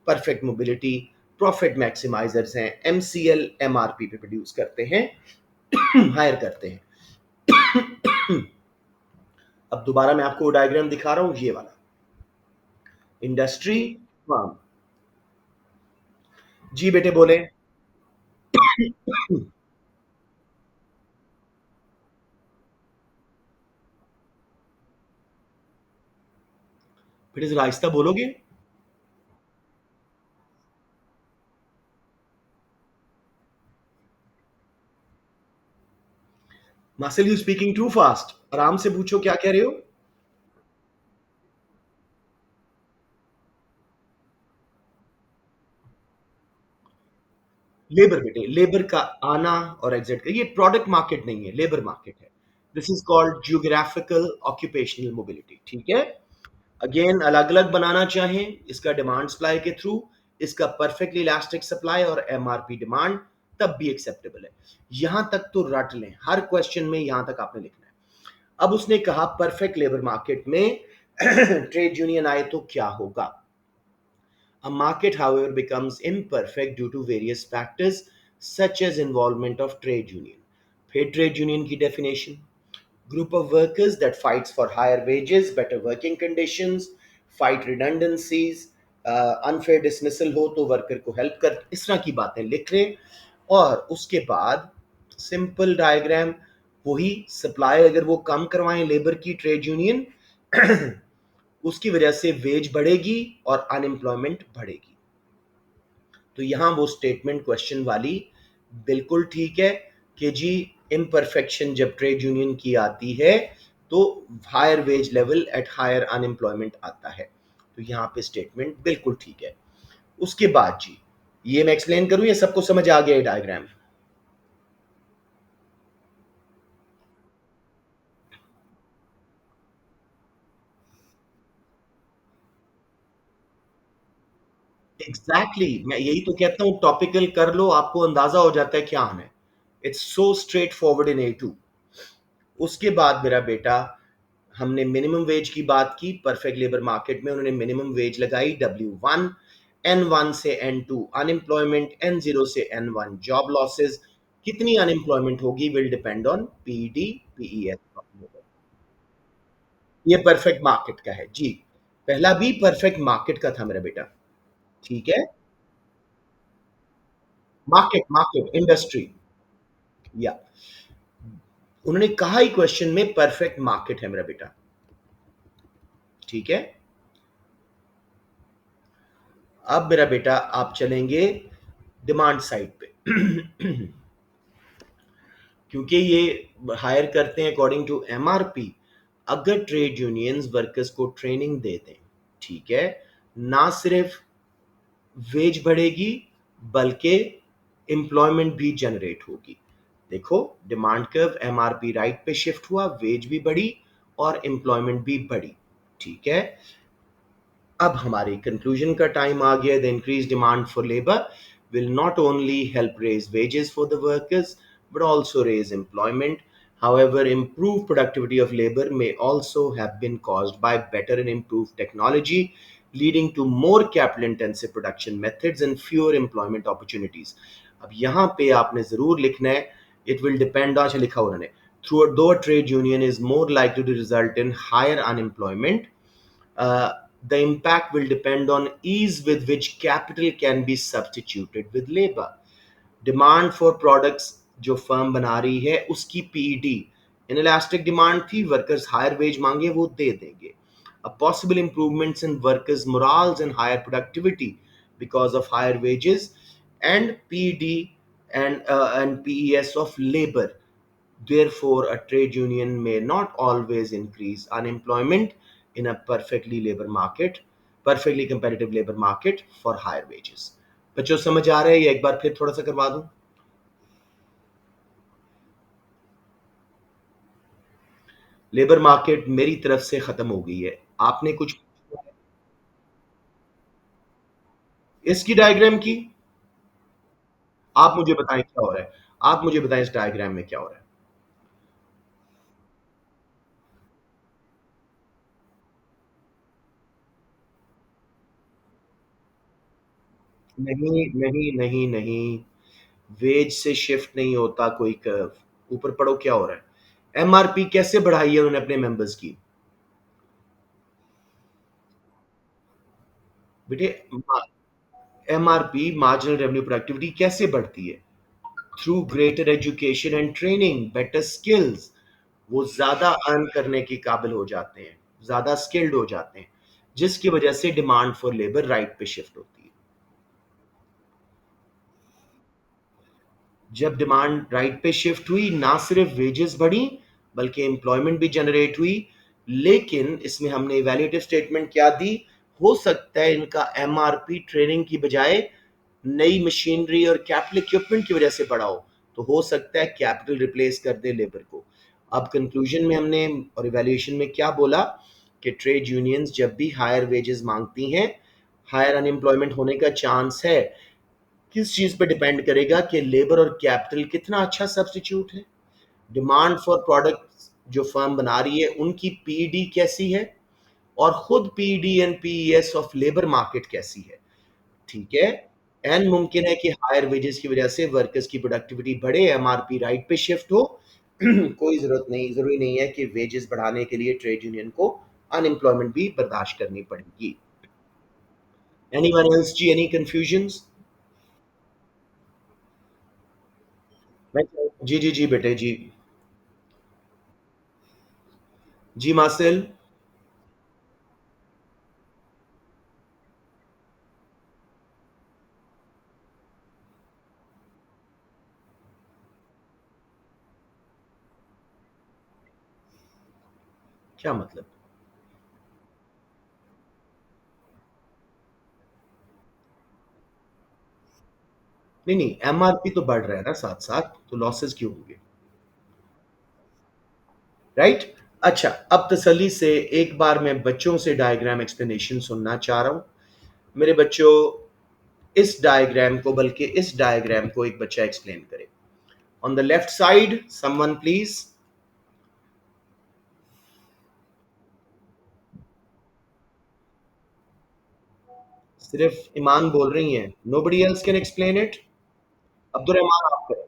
perfect mobility, profit maximisers हैं, MCL MRP पे produce करते हैं, हायर करते हैं। अब दोबारा मैं आपको डायग्राम दिखा रहा हूं, ये वाला इंडस्ट्री फार्म। जी बेटे बोले। बेटे जरा आहिस्ता बोलोगे? Marcel, you speaking too fast, आराम से पूछो क्या कह रहे हो। लेबर बेटे, लेबर का आना और एग्जिट का, ये प्रोडक्ट मार्केट नहीं है, लेबर मार्केट है। This is called geographical occupational mobility, ठीक है। अगेन, अलग अलग बनाना चाहें इसका डिमांड सप्लाई के थ्रू, इसका परफेक्टली इलास्टिक सप्लाई और एमआरपी डिमांड, तब भी एक्सेप्टेबल है। यहां तक तो रट लें, हर क्वेश्चन में यहां तक आपने लिखना है। अब उसने कहा परफेक्ट लेबर मार्केट में ट्रेड यूनियन आए तो क्या होगा। A market, however, becomes imperfect due to various factors such as involvement of trade union. फिर trade union की definition, group of workers that fights for higher wages, better working conditions, fight redundancies, unfair dismissal हो तो worker को help कर, इस तरह की बातें लिख रहे। और उसके बाद सिंपल डायग्राम, वही सप्लाई अगर वो कम करवाएं लेबर की ट्रेड यूनियन, उसकी वजह से वेज बढ़ेगी और अनएम्प्लॉयमेंट बढ़ेगी। तो यहां वो स्टेटमेंट क्वेश्चन वाली बिल्कुल ठीक है कि जी इम्परफेक्शन जब ट्रेड यूनियन की आती है तो higher wage level at higher unemployment आता है। तो यहाँ पे स्टेटमेंट बिल्कुल ठीक है। उसके बाद जी, ये मैं एक्सप्लेन करूं, ये सबको समझ आ गया डायग्राम? एग्जैक्टली मैं यही तो कहता हूँ, टॉपिकल कर लो, आपको अंदाजा हो जाता है क्या आना है। It's so straight forward in A2। उसके बाद मेरा बेटा, हमने मिनिमम वेज की बात की, परफेक्ट लेबर मार्केट में उन्होंने मिनिमम वेज लगाई W1, N1 से N2 अनएम्प्लॉयमेंट, N0 से N1 जॉब लॉसेस। कितनी अनएम्प्लॉयमेंट होगी will depend on PD PES. ये परफेक्ट मार्केट का है जी। पहला भी परफेक्ट मार्केट का था मेरा बेटा, ठीक है। मार्केट, मार्केट इंडस्ट्री, या उन्होंने कहा ही क्वेश्चन में परफेक्ट मार्केट है मेरा बेटा। ठीक है, अब मेरा बेटा आप चलेंगे डिमांड साइड पे। क्योंकि ये हायर करते हैं अकॉर्डिंग टू एमआरपी। अगर ट्रेड यूनियंस वर्कर्स को ट्रेनिंग दे दें, ठीक है, ना सिर्फ वेज बढ़ेगी बल्कि एम्प्लॉयमेंट भी जनरेट होगी। देखो, डिमांड कर्व एमआरपी राइट पे शिफ्ट हुआ, वेज भी बढ़ी और एम्प्लॉयमेंट भी बढ़ी। ठीक है, अब हमारी कंक्लूजन का टाइम आ गया। The increase demand for labour will not only help raise wages for the workers but also raise employment. However, improved productivity of labor may also have been caused by better and improved technology, leading to more capital intensive production methods and fewer employment opportunities. अब यहाँ पे आपने ज़रूर लिखना है, it will depend, अच्छा लिखा उन्होंने, through though a trade union is more likely to result in higher unemployment, uh, the impact will depend on ease with which capital can be substituted with labor. Demand for products जो firm बना रही है उसकी PED inelastic demand थी, workers higher veg मांगे वो दे देंगे। A possible improvements in workers morals and higher productivity because of higher wages and PD and PES of labor. Therefore, a trade union may not always increase unemployment in a perfectly competitive labor market for higher wages. बच्चों समझ आ रहा है? ये एक बार फिर थोड़ा सा करवा दूं। लेबर मार्केट मेरी तरफ से खत्म हो गई है। आपने कुछ इसकी डायग्राम की? आप मुझे बताएं क्या हो रहा है। आप मुझे बताएं इस डायग्राम में क्या हो रहा है। नहीं नहीं नहीं नहीं, वेज से शिफ्ट नहीं होता कोई कर्व। ऊपर पढ़ो क्या हो रहा है। एमआरपी कैसे बढ़ाई है उन्होंने अपने मेंबर्स की? बेटे, एमआरपी मार्जिनल रेवेन्यू प्रोडक्टिविटी कैसे बढ़ती है? Through greater education and training, better skills. वो ज्यादा अर्न करने के काबिल हो जाते हैं, ज्यादा स्किल्ड हो जाते हैं, जिसकी वजह से डिमांड फॉर लेबर राइट पे शिफ्ट होती है। जब डिमांड राइट पे शिफ्ट हुई, ना सिर्फ वेजेस बढ़ी बल्कि एम्प्लॉयमेंट भी जनरेट हुई। लेकिन इसमें हमने इवैल्यूएटिव स्टेटमेंट क्या दी? हो सकता है इनका एमआरपी ट्रेनिंग की बजाय नई मशीनरी और कैपिटल इक्विपमेंट की वजह से बढ़ा हो, तो हो सकता है कैपिटल रिप्लेस कर दे लेबर को। अब कंक्लूजन में हमने और इवैल्यूएशन में क्या बोला कि ट्रेड यूनियंस जब भी हायर वेजेस मांगती हैं, हायर अनएम्प्लॉयमेंट होने का चांस है। किस चीज पे डिपेंड करेगा कि लेबर और कैपिटल कितना अच्छा सब्स्टिट्यूट है। डिमांड फॉर प्रोडक्ट जो फर्म बना रही है उनकी पीडी कैसी है, और खुद PD and PES of labour market कैसी है। ठीक है, एंड मुमकिन है कि हायर वेजेस की वजह से वर्कर्स की प्रोडक्टिविटी बढ़े, एमआरपी राइट पे शिफ्ट हो। कोई जरूरी नहीं है कि वेजेस बढ़ाने के लिए ट्रेड यूनियन को अनएम्प्लॉयमेंट भी बर्दाश्त करनी पड़ेगी। एनीवन एल्स जी, एनी कंफ्यूजन्स? जी जी जी बेटे जी। जी मासिल। क्या मतलब? नहीं नहीं, एमआरपी तो बढ़ रहा है ना साथ साथ, तो लॉसेस क्यों होंगे? राइट। अच्छा, अब तसल्ली से एक बार मैं बच्चों से डायग्राम एक्सप्लेनेशन सुनना चाह रहा हूं। मेरे बच्चों, इस डायग्राम को, बल्कि इस डायग्राम को एक बच्चा एक्सप्लेन करे। On the left side someone please. सिर्फ ईमान बोल रही हैं, nobody else can explain it. Abdul Rahman आप करें।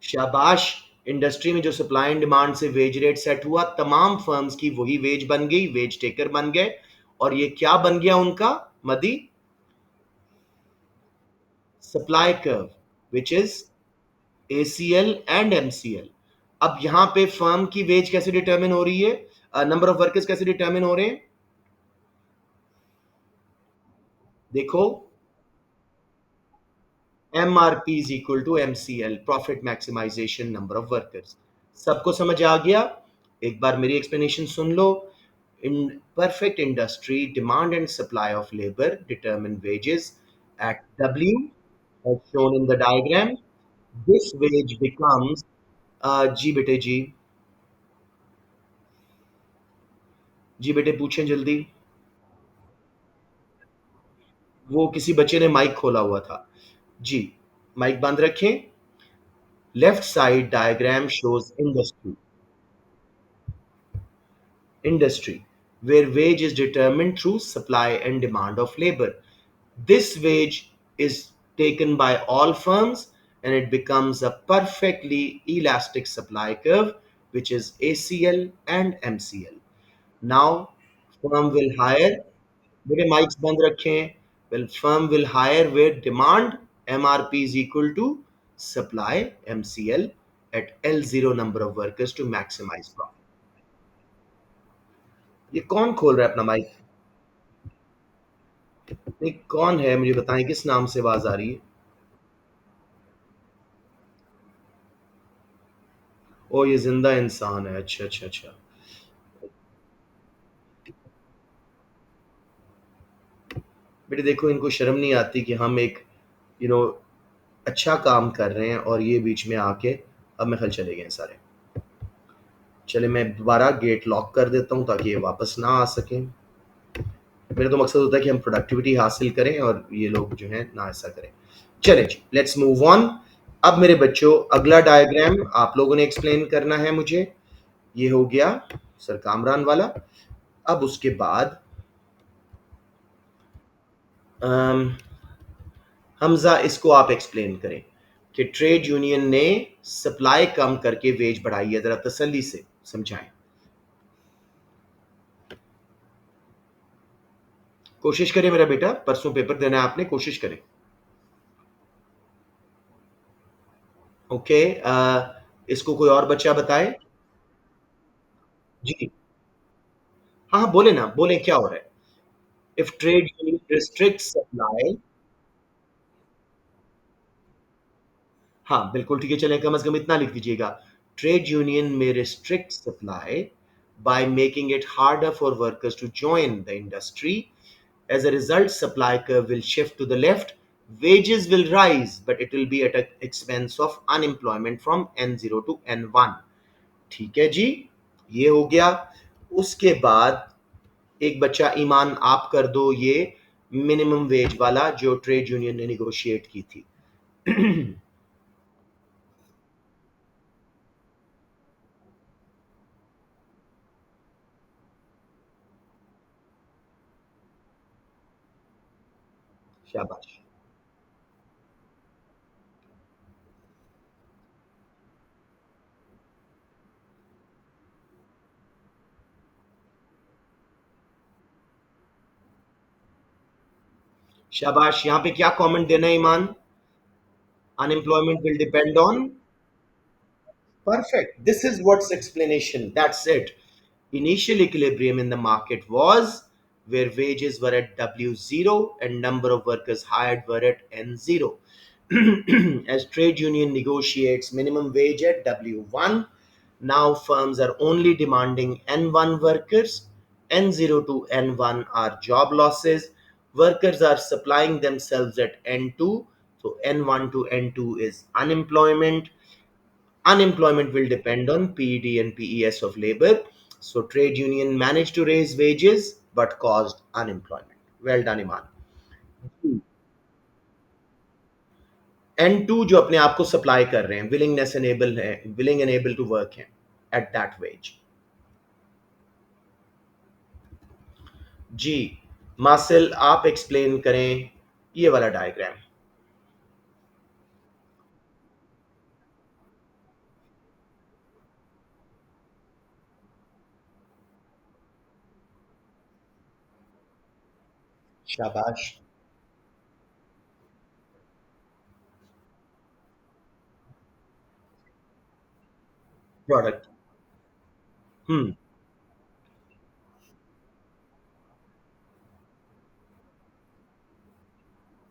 शाबाश, इंडस्ट्री में जो सप्लाई एंड डिमांड से वेज रेट सेट हुआ, तमाम फर्म्स की वही वेज बन गई, वेज टेकर बन गए। और ये क्या बन गया उनका, मदी? Supply curve, which is ACL and MCL. अब यहां पे फर्म की वेज कैसे डिटरमिन हो रही है, नंबर ऑफ वर्कर्स कैसे डिटरमिन हो रहे हैं? देखो, MRP is equal to MCL, profit maximisation number of workers. सबको समझ आ गया? एक बार मेरी एक्सप्लेनेशन सुन लो। In perfect industry, demand and supply of labor determine wages at W, as shown in the diagram. This wage becomes, जी बेटे जी बेटे पूछें जल्दी। वो किसी बच्चे ने माइक खोला हुआ था। जी, माइक बंद रखें। Left side diagram shows industry where wage is determined through supply and demand of labor. This wage is taken by all firms and it becomes a perfectly elastic supply curve, which is ACL and MCL. Now, firm will hire, मेरे mics बंद रखें. Well, firm will hire where demand MRP is equal to supply MCL at L0 number of workers to maximize profit. ये कौन खोल रहा है अपना mic? ये कौन है, मुझे बताएं किस नाम से आवाज आ रही है? ओ, ये जिंदा इंसान है। अच्छा अच्छा अच्छा। बेटे देखो, इनको शर्म नहीं आती कि हम एक यू नो अच्छा काम कर रहे हैं और ये बीच में आके, अब मैं खल चले गए सारे। चले, मैं दोबारा गेट लॉक कर देता हूँ ताकि ये वापस ना आ सकें। मेरा तो मकसद होता है कि हम प्रोडक्टिविटी हासिल करें और ये लोग जो है ना ऐसा करें। चले जी, लेट्स मूव ऑन। अब मेरे बच्चों, अगला डायग्राम आप लोगों ने एक्सप्लेन करना है मुझे। ये हो गया सर कामरान वाला। अब उसके बाद अम, हमजा, इसको आप एक्सप्लेन करें कि ट्रेड यूनियन ने सप्लाई कम करके वेज बढ़ाई है, जरा तसल्ली से समझाएं। कोशिश करें मेरा बेटा, परसों पेपर देना है आपने, कोशिश करें। ओके, इसको कोई और बच्चा बताए। जी, हाँ हाँ, बोले ना, बोले क्या हो रहा है। If trade union restrict supply, हाँ बिल्कुल ठीक है, चलें, कम से कम इतना लिख दीजिएगा। ट्रेड यूनियन में restrict supply by making it harder for workers to join the industry. As a result, supply curve will shift to the left. Wages will rise, but it will be at the expense of unemployment from N0 to N1. ठीक है जी, ये हो गया। उसके बाद एक बच्चा, ईमान आप कर दो ये मिनिमम वेज वाला जो ट्रेड यूनियन ने निगोशिएट की थी। शाबाश, शाबाश। यहाँ पे क्या कमेंट देना है Iman? Unemployment will depend on, perfect. This is what's explanation. That's it. Initial equilibrium in the market was where wages were at W0 and number of workers hired were at N0. As trade union negotiates minimum wage at W1, now firms are only demanding N1 workers. N0 to N1 are job losses. Workers are supplying themselves at N2. So N1 to N2 is unemployment. Unemployment will depend on PED and PES of labor. So trade union managed to raise wages but caused unemployment. Well done, Iman. N2 जो अपने आप को supply कर रहे हैं, willingness enable है, willing enable to work है at that veg. जी, मासिल आप एक्सप्लेन करें ये वाला डायग्राम। शाबाश। प्रोडक्ट। हम्म।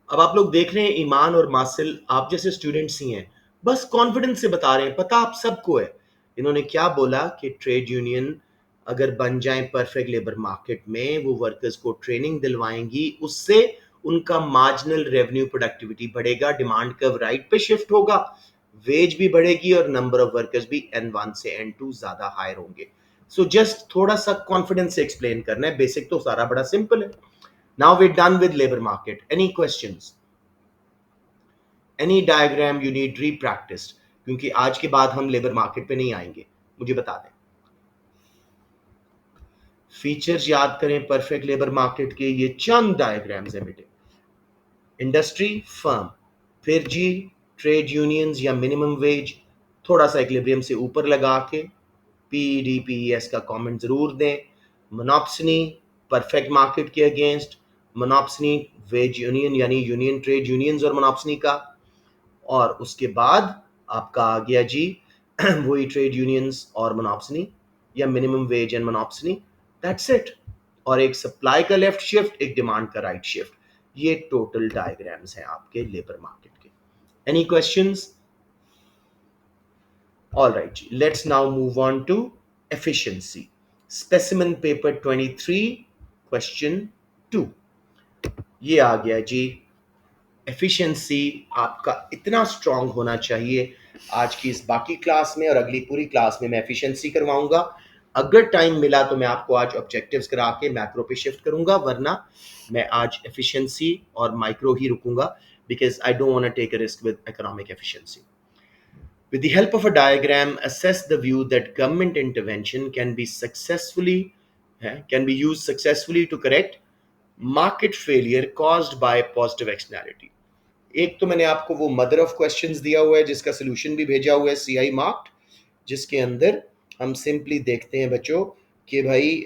अब आप लोग देख रहे हैं, ईमान और मासिल आप जैसे स्टूडेंट्स ही हैं, बस कॉन्फिडेंस से बता रहे हैं, पता आप सबको है। इन्होंने क्या बोला कि ट्रेड यूनियन अगर बन जाए परफेक्ट लेबर मार्केट में, वो वर्कर्स को ट्रेनिंग दिलवाएंगी, उससे उनका मार्जिनल रेवेन्यू प्रोडक्टिविटी बढ़ेगा, डिमांड कर्व राइट पे शिफ्ट होगा, वेज भी बढ़ेगी और नंबर ऑफ वर्कर्स भी N1 से N2 ज्यादा हायर होंगे। सो जस्ट थोड़ा सा कॉन्फिडेंस से एक्सप्लेन करना है, बेसिक तो सारा बड़ा सिंपल है। Now we done with labour market. Any questions? Any diagram you need repractice? क्योंकि आज के बाद हम लेबर मार्केट पे नहीं आएंगे, मुझे बता दें। फीचर्स याद करें परफेक्ट लेबर मार्केट के, ये चंद डायग्राम्स है बेटे। इंडस्ट्री, फर्म, फिर जी ट्रेड यूनियंस या मिनिमम वेज, थोड़ा सा इक्विलिब्रियम से ऊपर लगा के PDPES का कमेंट जरूर दें। मोनोप्सनी, परफेक्ट मार्केट के अगेंस्ट, मोनोप्सनी वेज यूनियन यानी यूनियन ट्रेड यूनियंस और मोनोप्सनी का। और उसके बाद आपका आ गया जी वही ट्रेड यूनियंस और मोनोप्सनी या minimum wage and monopsony, that's it. और एक सप्लाई का लेफ्ट शिफ्ट, एक डिमांड का राइट शिफ्ट। ये टोटल डायग्राम्स हैं आपके लेबर मार्केट के। Any questions? ऑल राइट जी, let's now move on to efficiency. Specimen paper 23, question 2। ये आ गया जी। एफिशिएंसी आपका इतना स्ट्रांग होना चाहिए। आज की इस बाकी क्लास में और अगली पूरी क्लास में मैं एफिशिएंसी करवाऊंगा। अगर टाइम मिला तो मैं आपको आज ऑब्जेक्टिव्स करा के मैक्रो पे शिफ्ट करूंगा, वरना मैं आज एफिशिएंसी और माइक्रो ही रुकूंगा, because I don't want to take a risk with economic efficiency. With the help of a diagram, assess the view that government intervention can be used successfully to correct market failure caused by positive externality. एक तो मैंने आपको वो mother of questions दिया हुआ है, जिसका solution भी भेजा हुआ है CI मार्क्ड, जिसके अंदर हम सिंपली देखते हैं बच्चों कि भाई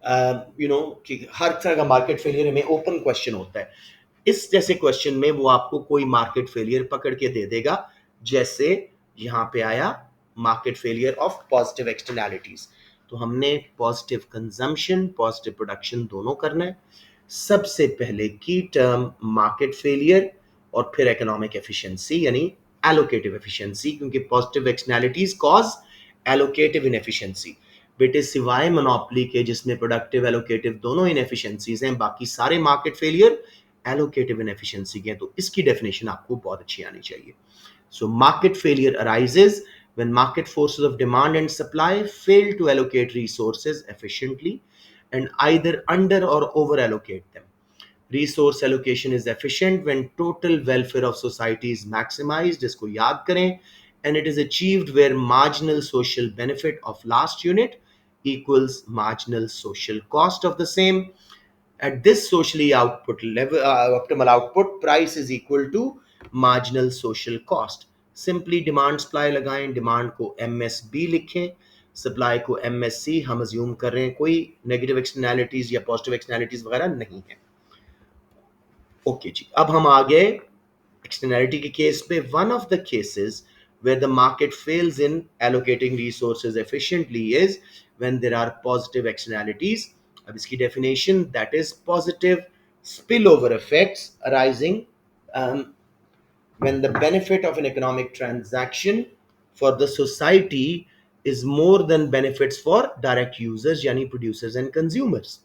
कि हर तरह का मार्केट फेलियर में ओपन क्वेश्चन होता है। इस जैसे क्वेश्चन में वो आपको कोई मार्केट फेलियर पकड़ के दे देगा, जैसे यहां पे आया market failure of positive externalities. तो हमने पॉजिटिव कंजम्पशन, पॉजिटिव प्रोडक्शन दोनों करना है। सबसे पहले की टर्म मार्केट फेलियर और फिर इकोनॉमिक एफिशिएंसी यानी एलोकेटिव एफिशिएंसी, क्योंकि positive externalities cause allocative inefficiency. बेटे सिवाय मोनोपोली के जिसमें प्रोडक्टिव एलोकेटिव दोनों इनएफिशिएंसीज हैं, बाकी सारे मार्केट फेलियर एलोकेटिव इनएफिशिएंसी के हैं। तो इसकी डेफिनेशन आपको बहुत अच्छी आनी चाहिए। So market failure arises when market forces of demand and supply fail to allocate resources efficiently and either under or over allocate them. Resource allocation is efficient when total welfare of society is maximized, इसको याद करें, and it is achieved where marginal social benefit of last unit equals marginal social cost of the same. At this socially output level, optimal output, price is equal to marginal social cost. Simply demand supply लगाएं, demand को MSB लिखें, supply को MSC। हम assume कर रहे हैं कोई negative externalities या पॉजिटिव एक्सटर्नैलिटीज वगैरह नहीं है। ओके जी, अब हम आ गए externality के केस पे। One of the cases where the market fails in allocating resources efficiently is when there are positive externalities. अब इसकी definition, that is positive spillover effects arising um, when the benefit of an economic transaction for the society is more than benefits for direct users yani producers and consumers.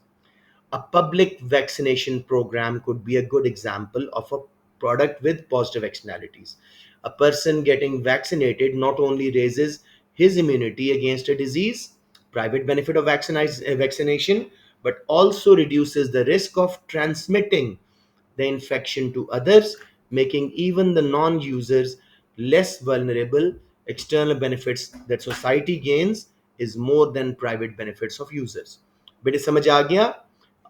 A public vaccination program could be a good example of a product with positive externalities. A person getting vaccinated not only raises his immunity against a disease, private benefit of vaccination, but also reduces the risk of transmitting the infection to others, making even the non users less vulnerable. External benefits that society gains is more than private benefits of users. बेटे समझ आ गया?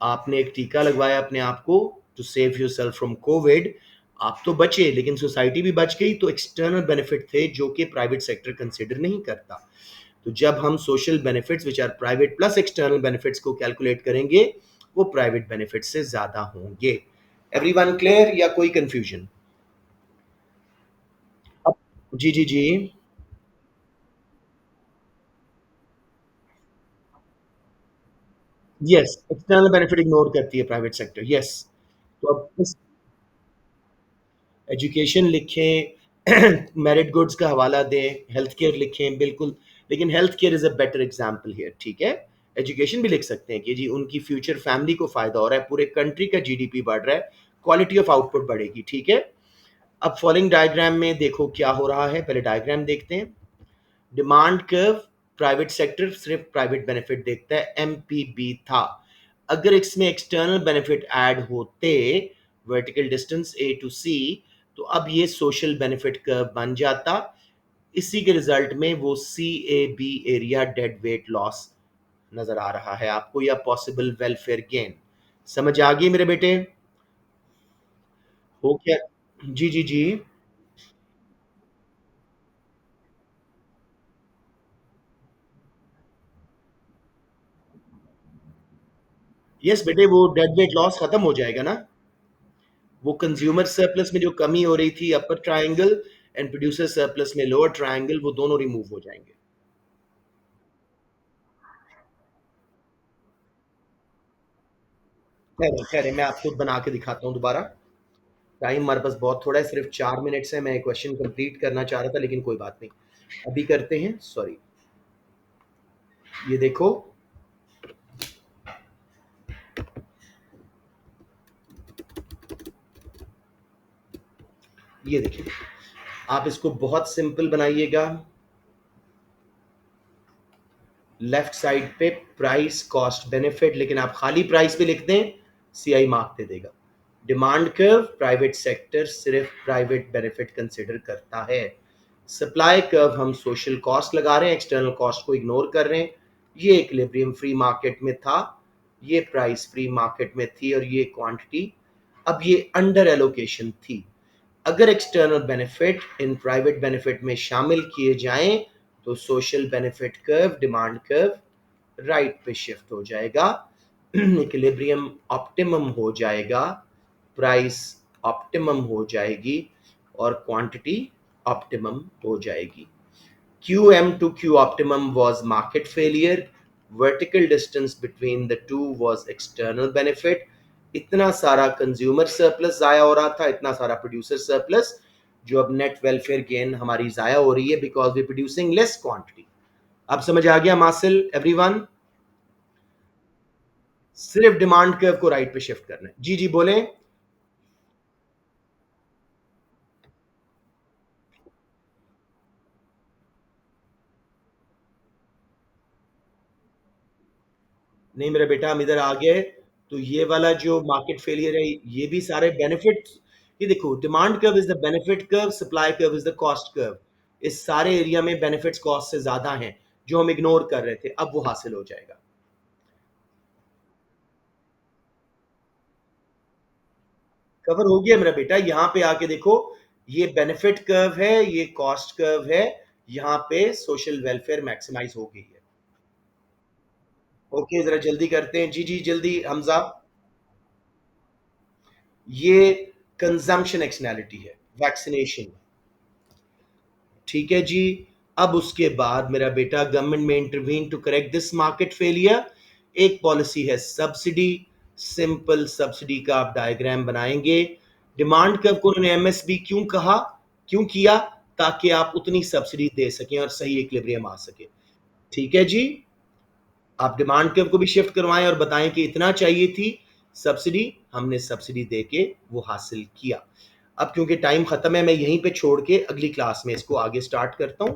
आपने एक टीका लगवाया अपने आप को to save yourself from Covid, आप तो बचे लेकिन सोसाइटी भी बच गई, तो एक्सटर्नल बेनिफिट थे जो कि प्राइवेट सेक्टर कंसिडर नहीं करता। तो जब हम social benefits which are private plus external benefits को कैलकुलेट करेंगे, वो प्राइवेट बेनिफिट से ज़्यादा होंगे। एवरीवन क्लियर या कोई कंफ्यूजन? अब जी, जी, जी। यस, एक्सटर्नल बेनिफिट इग्नोर करती है प्राइवेट सेक्टर, यस। तो अब इस एजुकेशन लिखें, मेरिट गुड्स का हवाला दें, हेल्थ केयर लिखें, बिल्कुल। लेकिन health care is a better example here, ठीक है? एजुकेशन भी लिख सकते हैं कि जी उनकी फ्यूचर फैमिली को फ़ायदा हो रहा है, पूरे कंट्री का जीडीपी बढ़ रहा है, क्वालिटी ऑफ आउटपुट बढ़ेगी, ठीक है? अब फॉलोइंग डायग्राम में देखो क्या हो रहा है, पहले डायग्राम देखते हैं। डिमांड कर्व, प्राइवेट सेक्टर सिर्फ प्राइवेट बेनिफिट देखता है, एमपीबी था। अगर इसमें एक्सटर्नल बेनिफिट ऐड होते, वर्टिकल डिस्टेंस ए टू सी, तो अब ये सोशल बेनिफिट कर्व बन जाता। इसी के रिजल्ट में वो C A B area dead weight loss नजर आ रहा है आपको, या पॉसिबल वेलफेयर गेन। समझ आ गई मेरे बेटे? हो क्या? जी, जी, जी। यस बेटे, वो डेड वेट लॉस खत्म हो जाएगा ना। वो कंज्यूमर सरप्लस में जो कमी हो रही थी अपर ट्रायंगल, एंड प्रोड्यूसर सरप्लस में लोअर ट्रायंगल, वो दोनों रिमूव हो जाएंगे। खैर खैर, मैं आपको बना के दिखाता हूँ दोबारा। टाइम हमारे पास बहुत थोड़ा है, सिर्फ 4 मिनट्स है। मैं क्वेश्चन कंप्लीट करना चाह रहा था, लेकिन कोई बात नहीं, अभी करते हैं। सॉरी, ये देखो, ये देखिए, आप इसको बहुत सिंपल बनाइएगा। लेफ्ट साइड पे प्राइस कॉस्ट बेनिफिट, लेकिन आप खाली प्राइस पे लिख दें, सीआई मार्क दे देगा। डिमांड कर्व, प्राइवेट सेक्टर सिर्फ प्राइवेट बेनिफिट कंसिडर करता है। सप्लाई कर्व, हम सोशल कॉस्ट लगा रहे हैं, एक्सटर्नल कॉस्ट को इग्नोर कर रहे हैं। ये इक्विलिब्रियम फ्री मार्केट में था, ये प्राइस फ्री मार्केट में थी, और ये क्वांटिटी, अब ये अंडर एलोकेशन थी। अगर external benefit in private benefit में शामिल किए जाएं, तो social benefit curve, demand curve right पे शिफ्ट हो जाएगा, इक्विलिब्रियम ऑप्टिमम हो जाएगा, प्राइस ऑप्टिमम हो जाएगी, और क्वांटिटी ऑप्टिमम हो जाएगी। QM to Q optimum was market failure. Vertical distance between the two was external benefit. इतना सारा कंज्यूमर सरप्लस जाया हो रहा था, इतना सारा प्रोड्यूसर सरप्लस, जो अब नेट वेलफेयर गेन हमारी जाया हो रही है, because we producing less quantity. अब समझ आ गया मासिल एवरीवन? सिर्फ डिमांड कर्व को राइट पे शिफ्ट करना है। जी, जी, बोलें। नहीं मेरा बेटा, हम इधर आ गए। तो ये वाला जो मार्केट फेलियर है, ये भी सारे बेनिफिट, ये देखो, demand curve is the benefit curve, supply curve is the cost curve. इस सारे एरिया में बेनिफिट्स कॉस्ट से ज्यादा हैं, जो हम इग्नोर कर रहे थे, अब वो हासिल हो जाएगा। कवर हो गया मेरा बेटा, यहां पे आके देखो, ये बेनिफिट कर्व है, ये कॉस्ट कर्व है, यहाँ पे सोशल वेलफेयर मैक्सिमाइज हो गई है। ओके, जरा जल्दी करते हैं। जी, जी, जल्दी हमजा। ये कंजम्पशन एक्सनैलिटी है, वैक्सीनेशन। ठीक है जी। अब उसके बाद मेरा बेटा, गवर्नमेंट में intervene to correct this market failure. एक पॉलिसी है सब्सिडी, सिंपल सब्सिडी का आप डायग्राम बनाएंगे। डिमांड कर्व को उन्होंने एमएसबी क्यों कहा, क्यों किया? ताकि आप उतनी सब्सिडी दे सकें और सही इक्विलिब्रियम आ सके। ठीक है जी। आप डिमांड कर्व को भी शिफ्ट करवाएं और बताएं कि इतना चाहिए थी सब्सिडी, हमने सब्सिडी देके वो हासिल किया। अब क्योंकि टाइम खत्म है, मैं यहीं पे छोड़ के अगली क्लास में इसको आगे स्टार्ट करता हूं।